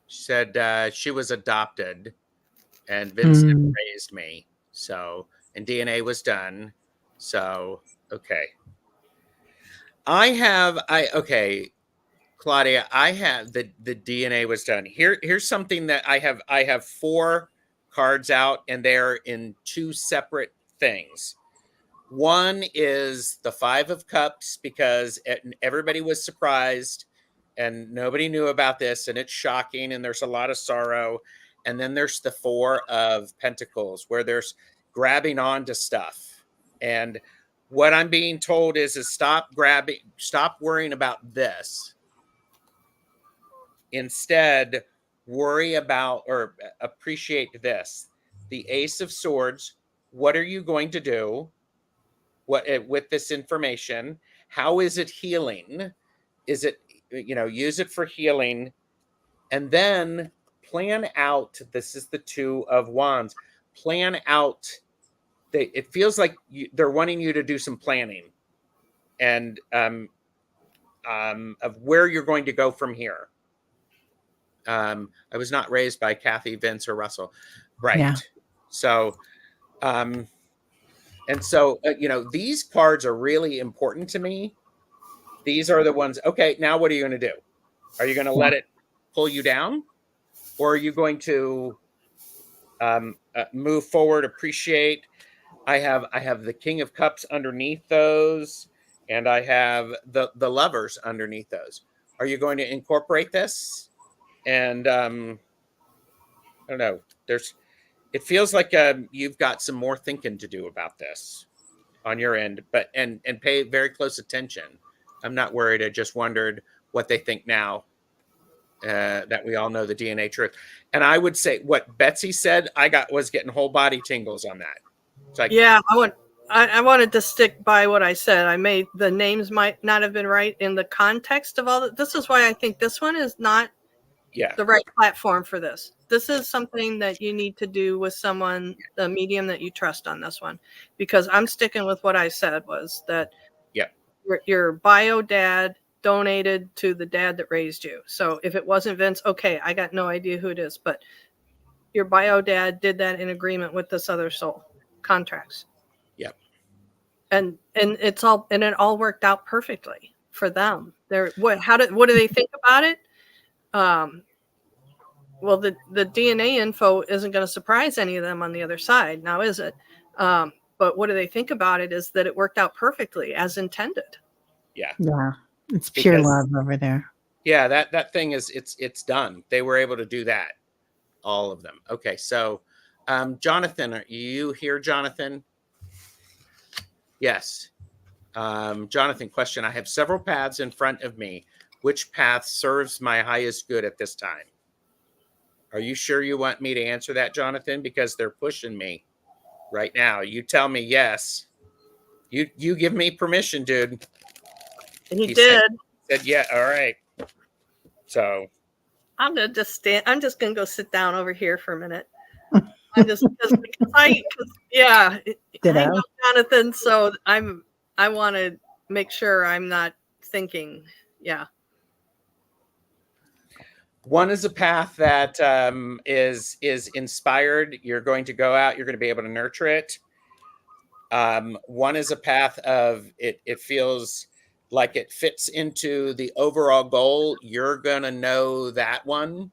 She said she was adopted, and Vincent raised me. So, and DNA was done. So, okay. Claudia, I have the DNA was done. Here's something that I have 4 cards out, and they're in 2 separate things. One is the 5 of Cups, because everybody was surprised and nobody knew about this, and it's shocking, and there's a lot of sorrow. And then there's the 4 of Pentacles, where there's grabbing onto stuff. And what I'm being told is stop worrying about this. Instead, worry about or appreciate this. The Ace of Swords. What are you going to do with this information? How is it healing? Is it, use it for healing, and then plan out. This is the 2 of Wands. Plan out. It feels like they're wanting you to do some planning, and of where you're going to go from here. I was not raised by Kathy, Vince, or Russell, right? Yeah. So, and so these cards are really important to me. These are the ones. Okay, now what are you going to do? Are you going to let it pull you down, or are you going to move forward? Appreciate. I have the King of Cups underneath those, and I have the Lovers underneath those. Are you going to incorporate this? And I don't know. It feels like you've got some more thinking to do about this on your end, but and pay very close attention. I'm not worried. I just wondered what they think now, that we all know the DNA truth. And I would say what Betsy said, was getting whole body tingles on that. It's like, Yeah, I wanted to stick by what I said. The names might not have been right in the context of all that. This is why I think this one is not yeah, the right platform for this. This is something that you need to do with someone, the medium that you trust on this one, because I'm sticking with what I said was that yeah, your bio dad donated to the dad that raised you. So if it wasn't Vince, okay, I got no idea who it is, but your bio dad did that in agreement with this other soul contracts. yeah. And it all worked out perfectly for them. What do they think about it? Well, the DNA info isn't going to surprise any of them on the other side, now is it? But what do they think about it is that it worked out perfectly as intended. Yeah. Yeah. It's pure love over there. Yeah, that thing is it's done. They were able to do that. All of them. Okay, so Jonathan, are you here, Jonathan? Yes. Jonathan, question. I have several paths in front of me. Which path serves my highest good at this time? Are you sure you want me to answer that, Jonathan? Because they're pushing me right now. You tell me yes. You give me permission, dude. And he did. Said yeah. All right. So I'm gonna just stand. I'm just gonna go sit down over here for a minute. I'm just I know Jonathan, so I want to make sure I'm not thinking. Yeah. One is a path that is inspired. You're going to go out. You're going to be able to nurture it. One is a path of it. It feels like it fits into the overall goal. You're going to know that one.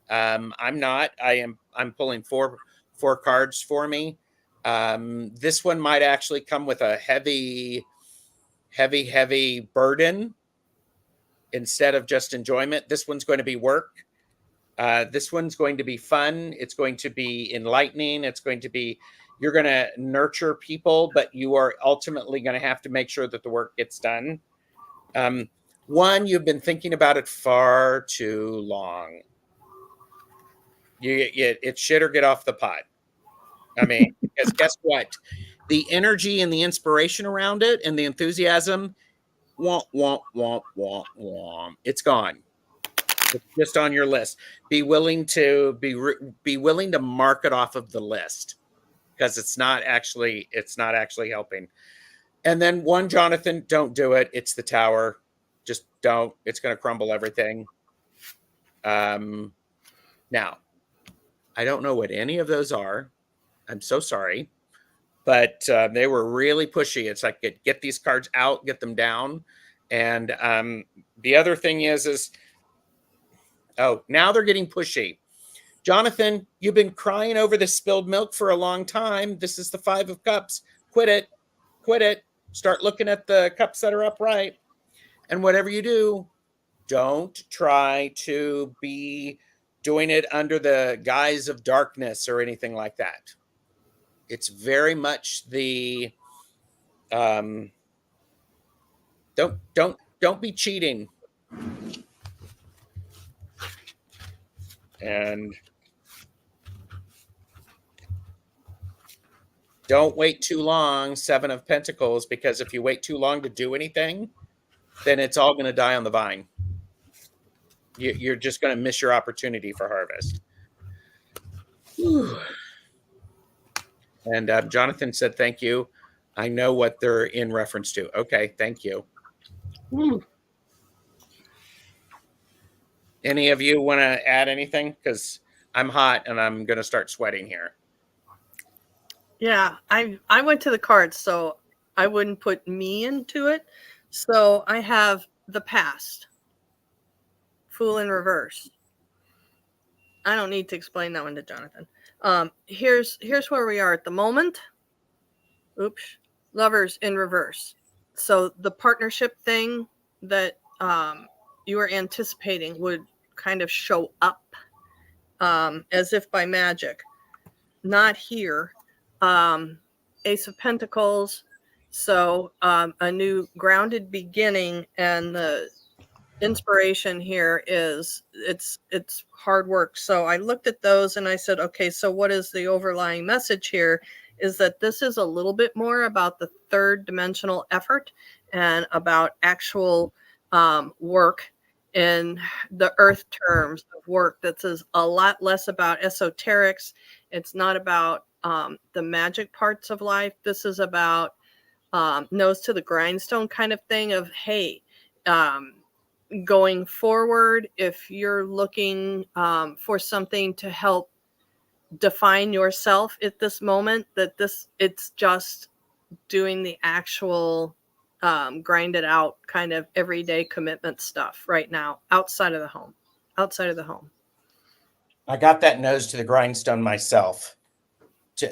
I'm not. I'm pulling four cards for me. This one might actually come with a heavy burden instead of just enjoyment. This one's going to be work. This one's going to be fun. It's going to be enlightening. You're going to nurture people, but you are ultimately going to have to make sure that the work gets done. One, you've been thinking about it far too long. It's shit or get off the pot. I mean, because guess what? The energy and the inspiration around it and the enthusiasm, womp, womp, womp, womp, womp. It's gone. It's just on your list. Be willing to mark it off of the list because it's not actually helping. And then one, Jonathan, don't do it. It's the tower. Just don't. It's going to crumble everything. Now, I don't know what any of those are. I'm so sorry. But they were really pushy. It's like, get these cards out, get them down. And the other thing is, now they're getting pushy. Jonathan, you've been crying over this spilled milk for a long time. This is the 5 of Cups. Quit it. Start looking at the cups that are upright. And whatever you do, don't try to be doing it under the guise of darkness or anything like that. It's very much the don't be cheating. And don't wait too long, 7 of Pentacles, because if you wait too long to do anything, then it's all going to die on the vine. You're just going to miss your opportunity for harvest. Whew. And Jonathan said, thank you. I know what they're in reference to. Okay, thank you. Whew. Any of you want to add anything? Because I'm hot and I'm going to start sweating here. Yeah, I went to the cards, so I wouldn't put me into it. So I have the past. Fool in reverse. I don't need to explain that one to Jonathan. Here's where we are at the moment. Oops. Lovers in reverse. So the partnership thing that you were anticipating would kind of show up as if by magic. Not here. Ace of Pentacles. So a new grounded beginning, and the inspiration here is it's hard work. So I looked at those and I said, okay, so what is the overlying message here? Is that this is a little bit more about the third dimensional effort and about actual work in the earth terms of work. That is a lot less about esoterics. It's not about the magic parts of life. This is about nose to the grindstone kind of thing of, hey, going forward, if you're looking for something to help define yourself at this moment, that it's just doing the actual grind it out kind of everyday commitment stuff right now outside of the home. I got that nose to the grindstone myself.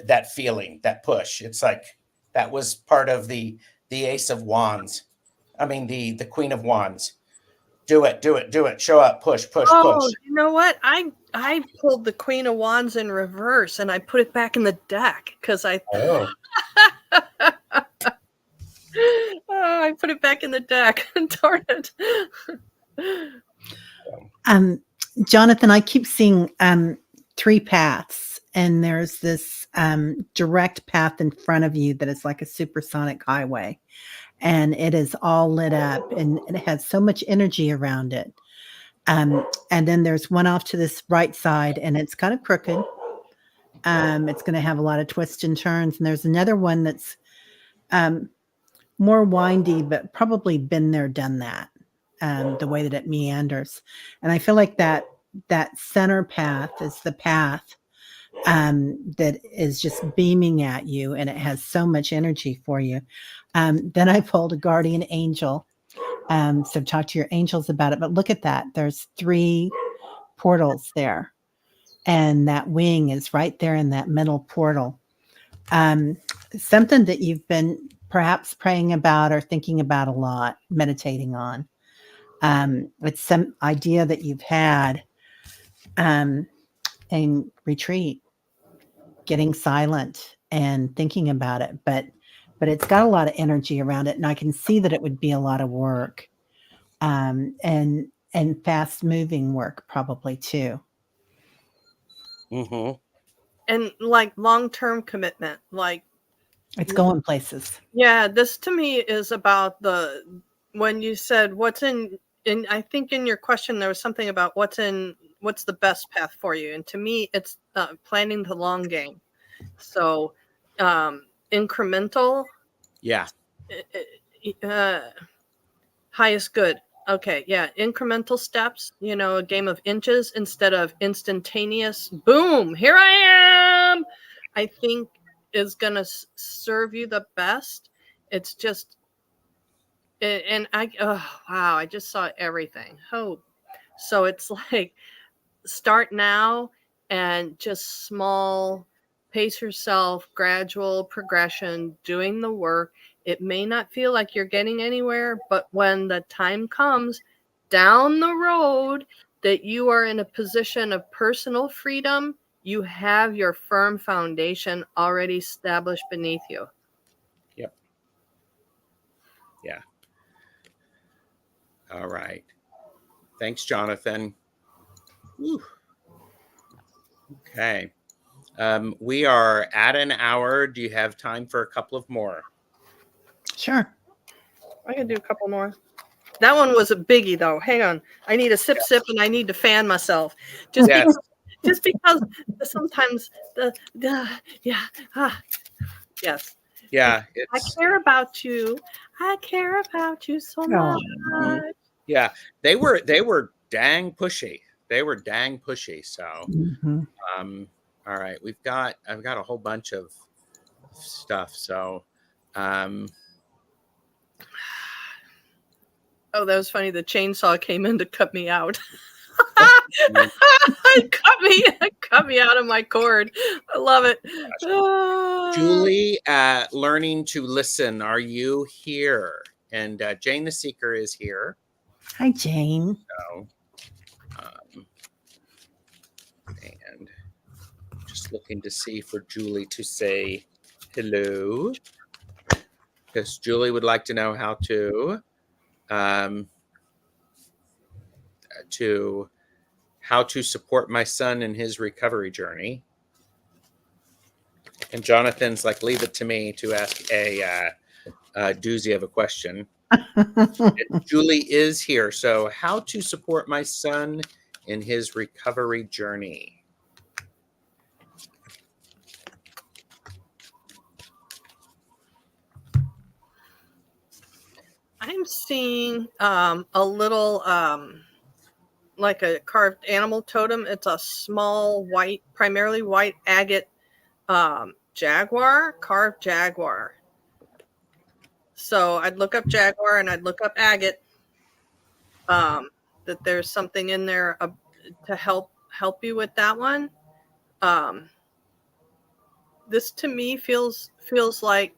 That feeling, that push. It's like that was part of the Ace of Wands. I mean the Queen of Wands. Do it. Show up. Push. Oh, you know what? I pulled the Queen of Wands in reverse and I put it back in the deck because I I put it back in the deck. Darn it. Jonathan, I keep seeing 3 paths, and there's this direct path in front of you that is like a supersonic highway, and it is all lit up and it has so much energy around it. And then there's one off to this right side, and it's kind of crooked. It's going to have a lot of twists and turns. And there's another one that's more windy, but probably been there, done that, the way that it meanders. And I feel like that center path is the path that is just beaming at you, and it has so much energy for you. Then I pulled a guardian angel. So talk to your angels about it. But look at that. There's 3 portals there. And that wing is right there in that middle portal. Something that you've been perhaps praying about or thinking about a lot, meditating on. It's some idea that you've had in retreat, getting silent and thinking about it. But it's got a lot of energy around it. And I can see that it would be a lot of work and fast moving work probably too. Mm-hmm. And like long-term commitment, like it's going places. Yeah, this to me is about when you said what's in I think in your question there was something about what's the best path for you, and to me it's planning the long game. So incremental, highest good. Okay, yeah, incremental steps, a game of inches instead of instantaneous boom, here I am, I think is going to serve you the best. It's just, and I just saw everything. So it's like, start now and just small, pace yourself, gradual progression, doing the work. It may not feel like you're getting anywhere, but when the time comes down the road that you are in a position of personal freedom, you have your firm foundation already established beneath you. Yep. Yeah. All right. Thanks, Jonathan. Whew. Okay. We are at an hour. Do you have time for a couple of more? Sure. I can do a couple more. That one was a biggie, though. Hang on. I need a sip, and I need to fan myself. Just because sometimes yes. Yeah. I care about you. I care about you so much. Yeah. They were dang pushy. So, all right. I've got a whole bunch of stuff. So, oh, that was funny. The chainsaw came in to cut me out. cut me out of my cord. I love it. Julie, learning to listen. Are you here? And Jane the Seeker is here. Hi, Jane. So, and just looking to see for Julie to say hello, because Julie would like to know how to to how to support my son in his recovery journey. And Jonathan's like, leave it to me to ask a doozy of a question. Julie is here. So, how to support my son in his recovery journey? I'm seeing a little like a carved animal totem. It's a small white, primarily white agate jaguar, carved jaguar. So I'd look up jaguar and I'd look up agate. That there's something in there to help you with that one. This to me feels like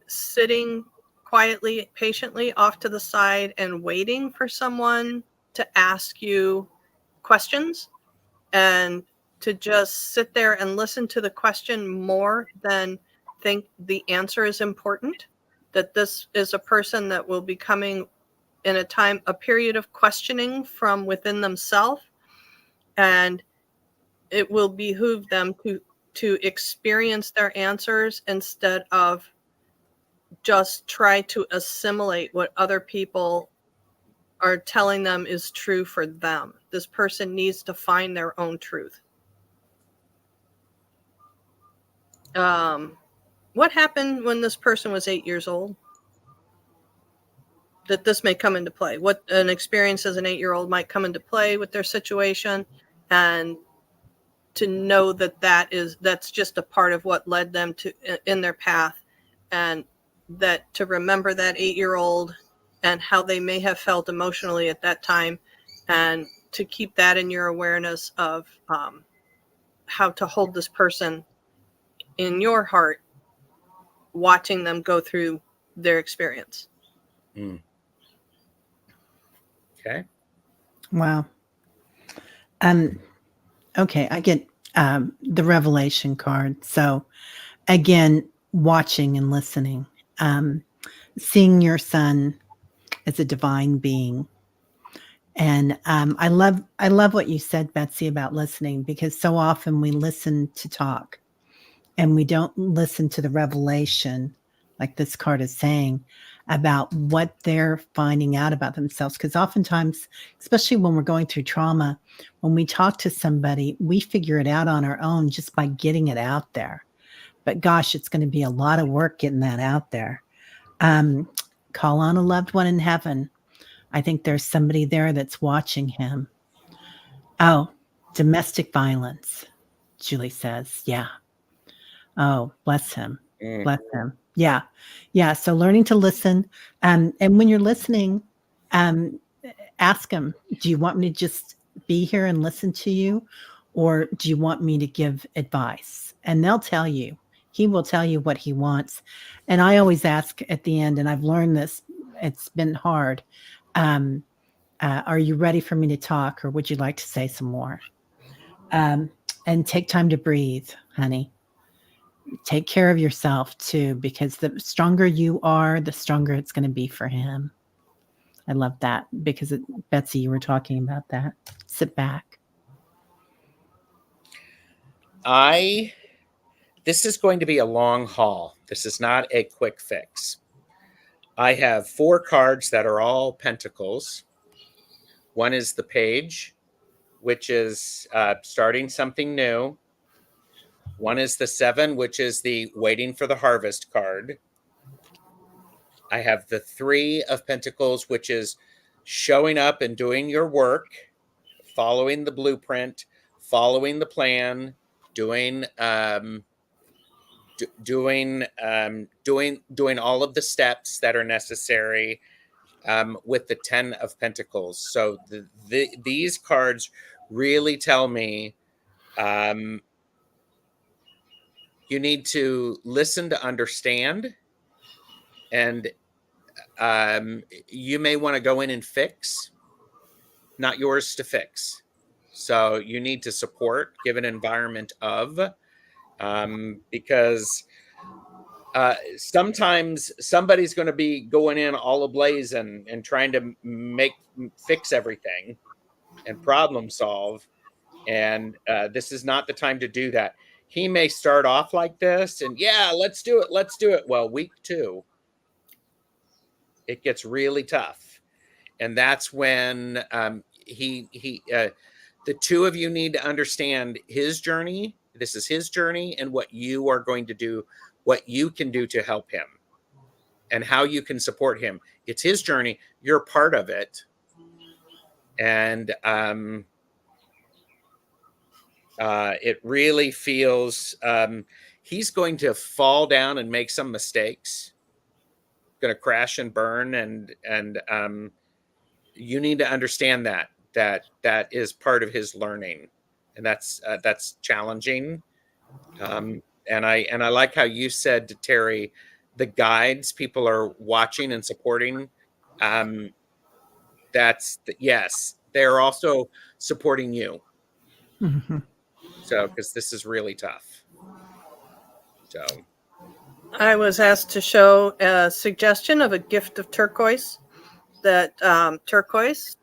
sitting quietly, patiently off to the side and waiting for someone to ask you questions, and to just sit there and listen to the question more than think the answer is important. That this is a person that will be coming in a period of questioning from within themselves, and it will behoove them to experience their answers instead of just try to assimilate what other people are telling them is true for them. This person needs to find their own truth. What happened when this person was 8 years old? That this may come into play. What an experience as an 8-year-old might come into play with their situation, and to know that that's just a part of what led them to in their path, and that to remember that 8-year-old and how they may have felt emotionally at that time, and to keep that in your awareness of how to hold this person in your heart, watching them go through their experience. Okay. Wow. Okay, I get the revelation card. So again, watching and listening, seeing your son as a divine being. And I love what you said, Betsy, about listening, because so often we listen to talk and we don't listen to the revelation, like this card is saying, about what they're finding out about themselves. Because oftentimes, especially when we're going through trauma, when we talk to somebody, we figure it out on our own just by getting it out there. But gosh, it's going to be a lot of work getting that out there. Call on a loved one in heaven. I think there's somebody there that's watching him. Oh, domestic violence, Julie says. Yeah. Oh, bless him. Bless him. Yeah. Yeah. So learning to listen. And when you're listening, ask him, do you want me to just be here and listen to you? Or do you want me to give advice? And they'll tell you. He will tell you what he wants. And I always ask at the end, and I've learned this, it's been hard. Are you ready for me to talk, or would you like to say some more? And take time to breathe, honey. Take care of yourself too, because the stronger you are, the stronger it's going to be for him. I love that, because Betsy, you were talking about that. Sit back. This is going to be a long haul. This is not a quick fix. I have 4 cards that are all pentacles. One is the page, which is starting something new. One is the 7, which is the waiting for the harvest card. I have the 3 of pentacles, which is showing up and doing your work, following the blueprint, following the plan, doing all of the steps that are necessary, with the 10 of pentacles. So these cards really tell me you need to listen to understand, and you may want to go in and fix, not yours to fix. So you need to support, give an environment of, because sometimes somebody's going to be going in all ablaze and trying to fix everything. and problem solve. And this is not the time to do that. He may start off like this and yeah, let's do it. Let's do it. Well, week 2, it gets really tough. And that's when the two of you need to understand his journey. This is his journey and what you are going to do, what you can do to help him and how you can support him. It's his journey. You're part of it. And it really feels he's going to fall down and make some mistakes, going to crash and burn. And you need to understand that is part of his learning. And that's challenging. And I like how you said to Teri, the guides, people are watching and supporting. Yes, they're also supporting you. Mm-hmm. So, because this is really tough. So, I was asked to show a suggestion of a gift of turquoise. That turquoise,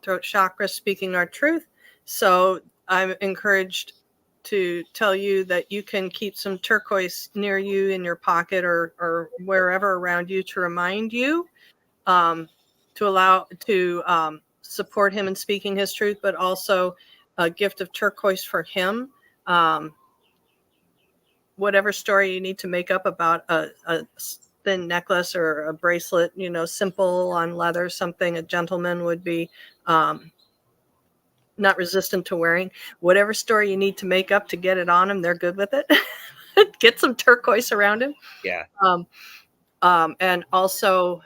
throat chakra, speaking our truth. So I'm encouraged to tell you that you can keep some turquoise near you in your pocket or wherever around you to remind you, to allow to support him in speaking his truth, but also a gift of turquoise for him. Whatever story you need to make up about a thin necklace or a bracelet, simple on leather, something a gentleman would be not resistant to wearing. Whatever story you need to make up to get it on him, they're good with it. Get some turquoise around him. yeah. And also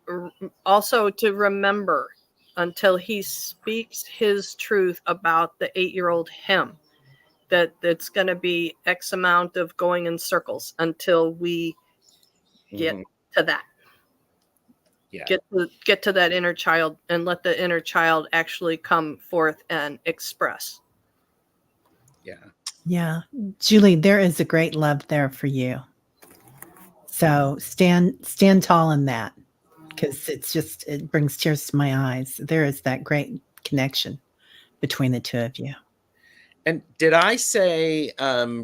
to remember until he speaks his truth about the 8-year-old him, that it's going to be X amount of going in circles until we get to that. Yeah. Get to that inner child and let the inner child actually come forth and express. Yeah. Yeah. Julie, there is a great love there for you. So stand tall in that, because it brings tears to my eyes. There is that great connection between the two of you. And did I say,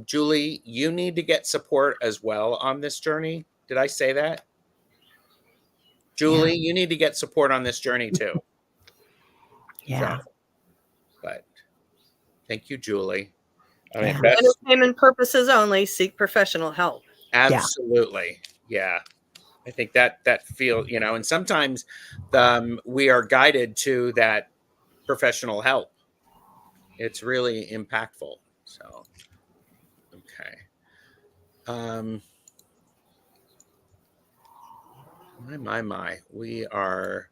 Julie, you need to get support as well on this journey? Did I say that? Julie, you need to get support on this journey too. Yeah. So, but thank you, Julie. I Yeah. mean, that's Entertainment purposes only. Seek professional help. absolutely. Yeah. I think that feel, and sometimes we are guided to that professional help. It's really impactful. So, okay. My. We are.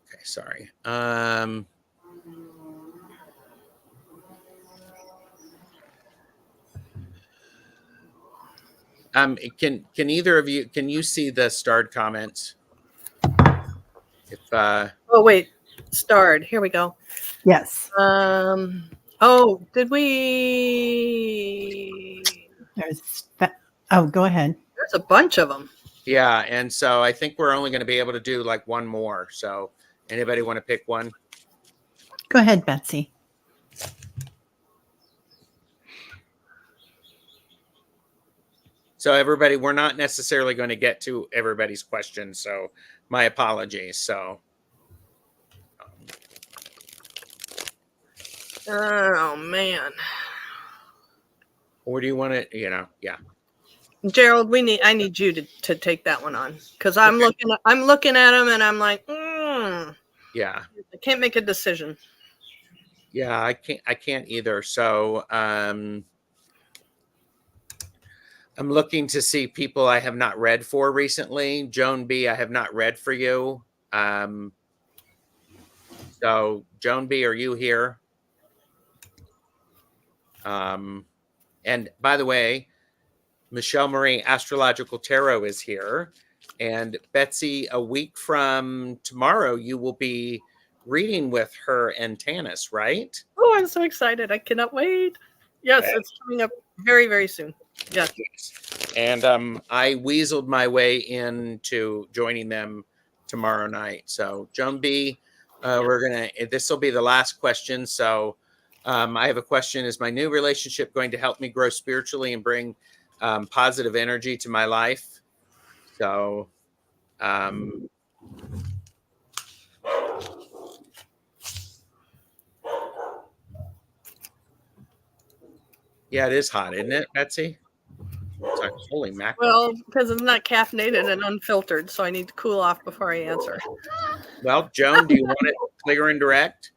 Okay, sorry. Can either of you, can you see the starred comments? If Oh wait, starred. Here we go. Yes. Oh, did we? Go ahead. There's a bunch of them. yeah, and so I think we're only going to be able to do like one more. So anybody want to pick one? Go ahead, Betsy. So everybody, we're not necessarily going to get to everybody's questions. So my apologies. So. Oh man. Or do you want to, yeah. Gerald, I need you to take that one on, because I'm looking at him and I'm like, yeah, I can't make a decision. Yeah, I can't either. So I'm looking to see people I have not read for recently. Joan B, I have not read for you. So Joan B, are you here? And by the way, Michelle Marie Astrological Tarot is here. And Betsy, a week from tomorrow, you will be reading with her and Tanis, right? Oh, I'm so excited. I cannot wait. Yes, it's coming up very, very soon. Yes. And I weaseled my way into joining them tomorrow night. So Joan B, this will be the last question. So I have a question. Is my new relationship going to help me grow spiritually and bring positive energy to my life? So yeah, it is hot, isn't it, Betsy? It's like, holy mackerel. Well, because it's not caffeinated and unfiltered, so I need to cool off before I answer. Well, Joan, do you want it clear and direct?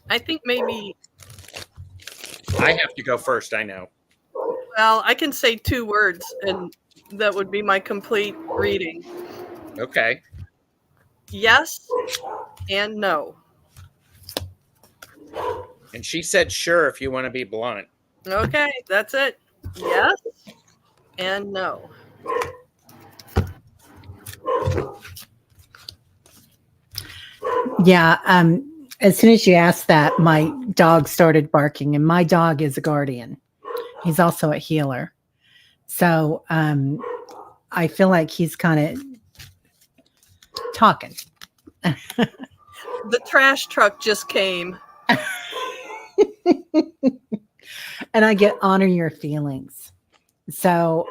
I think maybe. I have to go first, I know. Well, I can say 2 words, and that would be my complete reading. Okay. Yes and no. And she said, sure, if you want to be blunt. Okay, that's it. Yes and no. Yeah. As soon as you asked that, my dog started barking, and my dog is a guardian. He's also a healer. So I feel like he's kind of talking. The trash truck just came. And I get honor your feelings. So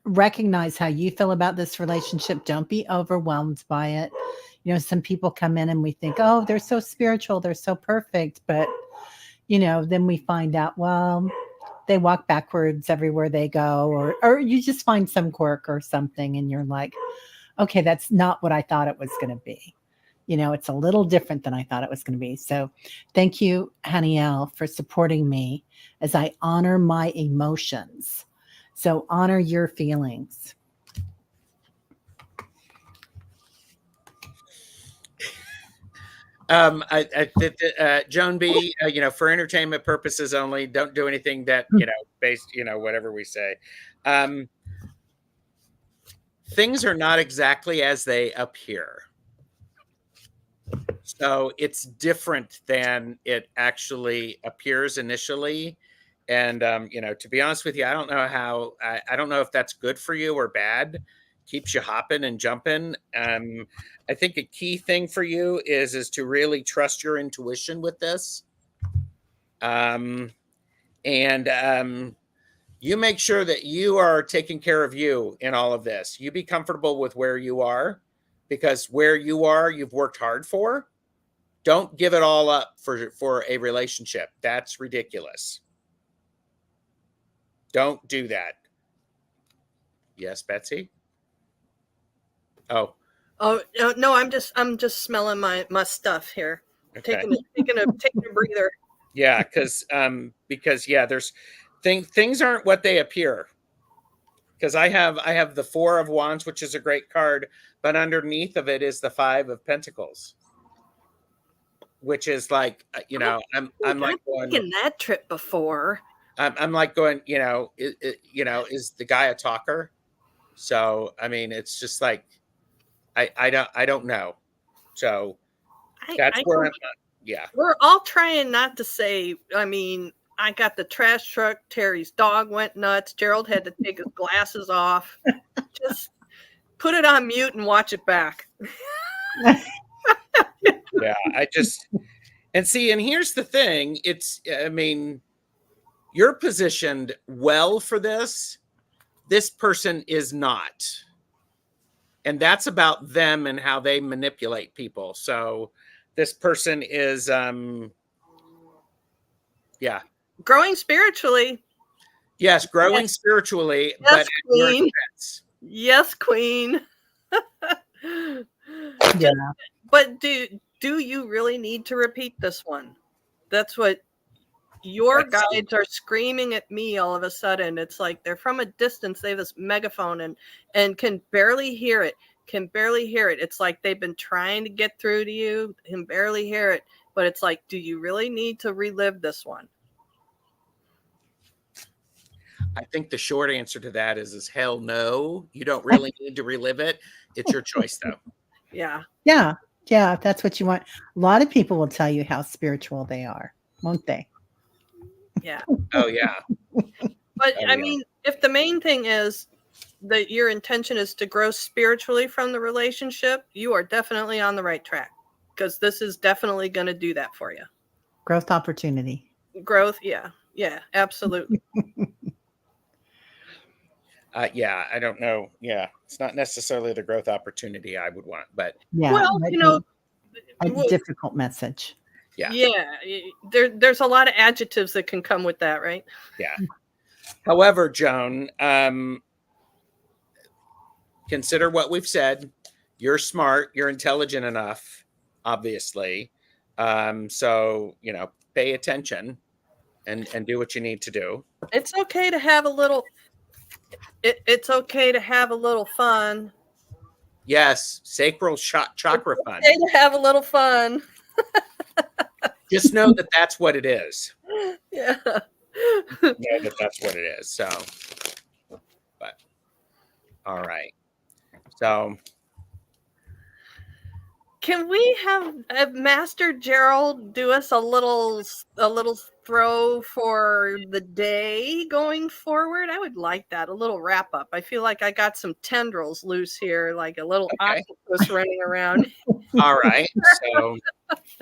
recognize how you feel about this relationship. Don't be overwhelmed by it. You know, some people come in and we think, oh, they're so spiritual, they're so perfect. But, you know, then we find out, well, they walk backwards everywhere they go, or you just find some quirk or something and you're like, okay, that's not what I thought it was going to be. You know, it's a little different than I thought it was going to be. So thank you, Haniel, for supporting me as I honor my emotions. So honor your feelings. Joan B, you know, for entertainment purposes only, don't do anything that, you know, based, you know, whatever we say. Things are not exactly as they appear. So it's different than it actually appears initially. And, you know, to be honest with you, I don't know how, I don't know if that's good for you or bad. Keeps you hopping and jumping. I think a key thing for you is to really trust your intuition with this. You make sure that you are taking care of you in all of this. You be comfortable with where you are, because where you are, you've worked hard for. Don't give it all up for a relationship. That's ridiculous. Don't do that. Yes, Betsy? Oh no, I'm just smelling my stuff here. Okay. Taking a breather. Yeah, because yeah, there's things aren't what they appear. Because I have the 4 of Wands, which is a great card, but underneath of it is the 5 of Pentacles, which is like, you know, I'm like going, taken that trip before. I'm like going, you know, is the guy a talker? So I mean, it's just like, I don't know. So that's where I'm. Yeah, we're all trying not to say. I mean, I got the trash truck. Teri's dog went nuts. Gerald had to take his glasses off. Just put it on mute and watch it back. Yeah, and here's the thing. I mean, you're positioned well for this. This person is not. And that's about them and how they manipulate people. So this person is, yeah. Growing spiritually. Yes, growing spiritually. Yes, but Queen. Yes, Queen. Yeah. But do you really need to repeat this one? That's what your guides are screaming at me all of a sudden. It's like they're from a distance. They have this megaphone and can barely hear it. It's like they've been trying to get through to you, can barely hear it. But it's like, do you really need to relive this one? I think the short answer to that is hell no. You don't really need to relive it. It's your choice, though. Yeah. Yeah. Yeah. If that's what you want. A lot of people will tell you how spiritual they are, won't they? Yeah. Oh, yeah. But I mean, if the main thing is that your intention is to grow spiritually from the relationship, you are definitely on the right track, because this is definitely going to do that for you. Growth opportunity. Growth. Yeah. Yeah, absolutely. Yeah, I don't know. Yeah, it's not necessarily the growth opportunity I would want, but Yeah. Well, might you know, be a difficult message. yeah. There's a lot of adjectives that can come with that, right? Yeah. However, Joan, consider what we've said. You're smart. You're intelligent enough, obviously. So, you know, pay attention and do what you need to do. It's okay to have a little. It's okay to have a little fun. Yes, sacral chakra fun. It's okay to have a little fun. Just know that that's what it is. Yeah. Know that that's what it is. So, but all right. So, Can we have Master Gerald do us a little throw for the day going forward? I would like that, a little wrap up. I feel like I got some tendrils loose here, like a little Okay. octopus running around. all right. So,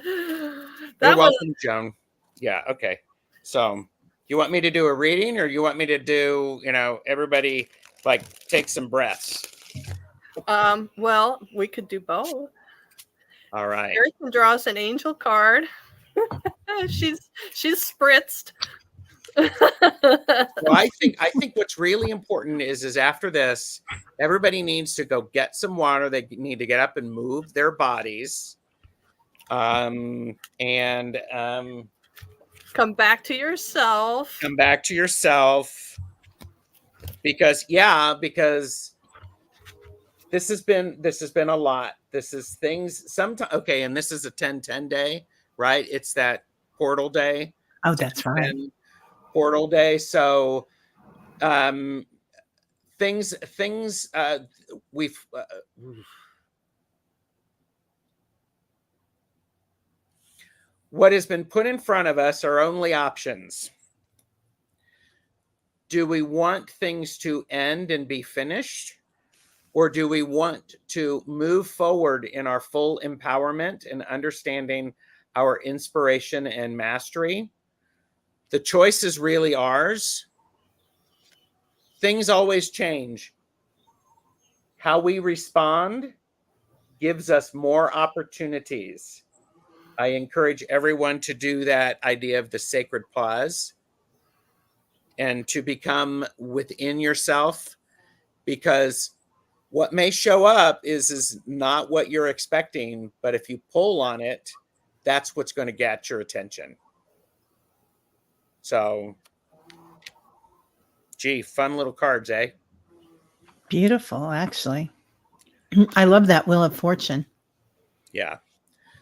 That you're was welcome, Joan. Yeah. Okay. So, you want me to do a reading, or you want me to do, you know, everybody like take some breaths? well, we could do both. All right. Teri can draw us an angel card. she's spritzed. Well, I think what's really important is after this, everybody needs to go get some water. They need to get up and move their bodies. And Come back to yourself. come back to yourself. Because this has been a lot. This is things sometimes. Okay, and this is a 10-10 day, right? It's that portal day. Oh, that's right. Portal day. So things we've what has been put in front of us are only options. Do we want things to end and be finished? Or do we want to move forward in our full empowerment and understanding our inspiration and mastery? The choice is really ours. Things always change. How we respond gives us more opportunities. I encourage everyone to do that idea of the sacred pause and to become within yourself, because what may show up is not what you're expecting, but if you pull on it, that's what's going to get your attention. So, gee, fun little cards, eh? Beautiful, actually. I love that Wheel of Fortune. Yeah.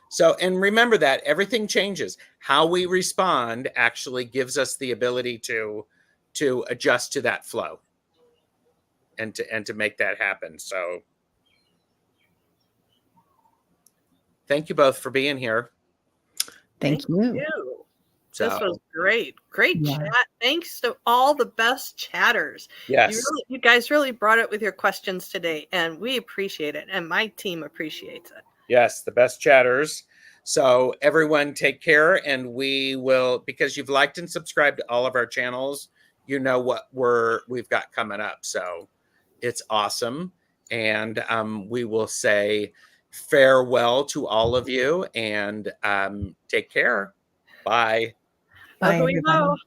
So, and remember that everything changes. How we respond actually gives us the ability to adjust to that flow and to make that happen. So thank you both for being here. Thank you. So, This was great. Great Yeah. chat. Thanks to all the best chatters. yes. You guys really brought it with your questions today, and we appreciate it, and my team appreciates it. Yes, the best chatters. So everyone take care, and we will, because you've liked and subscribed to all of our channels, you know what we've got coming up. So it's awesome. And we will say farewell to all of you, and take care. Bye. Bye, Love you, everybody. know.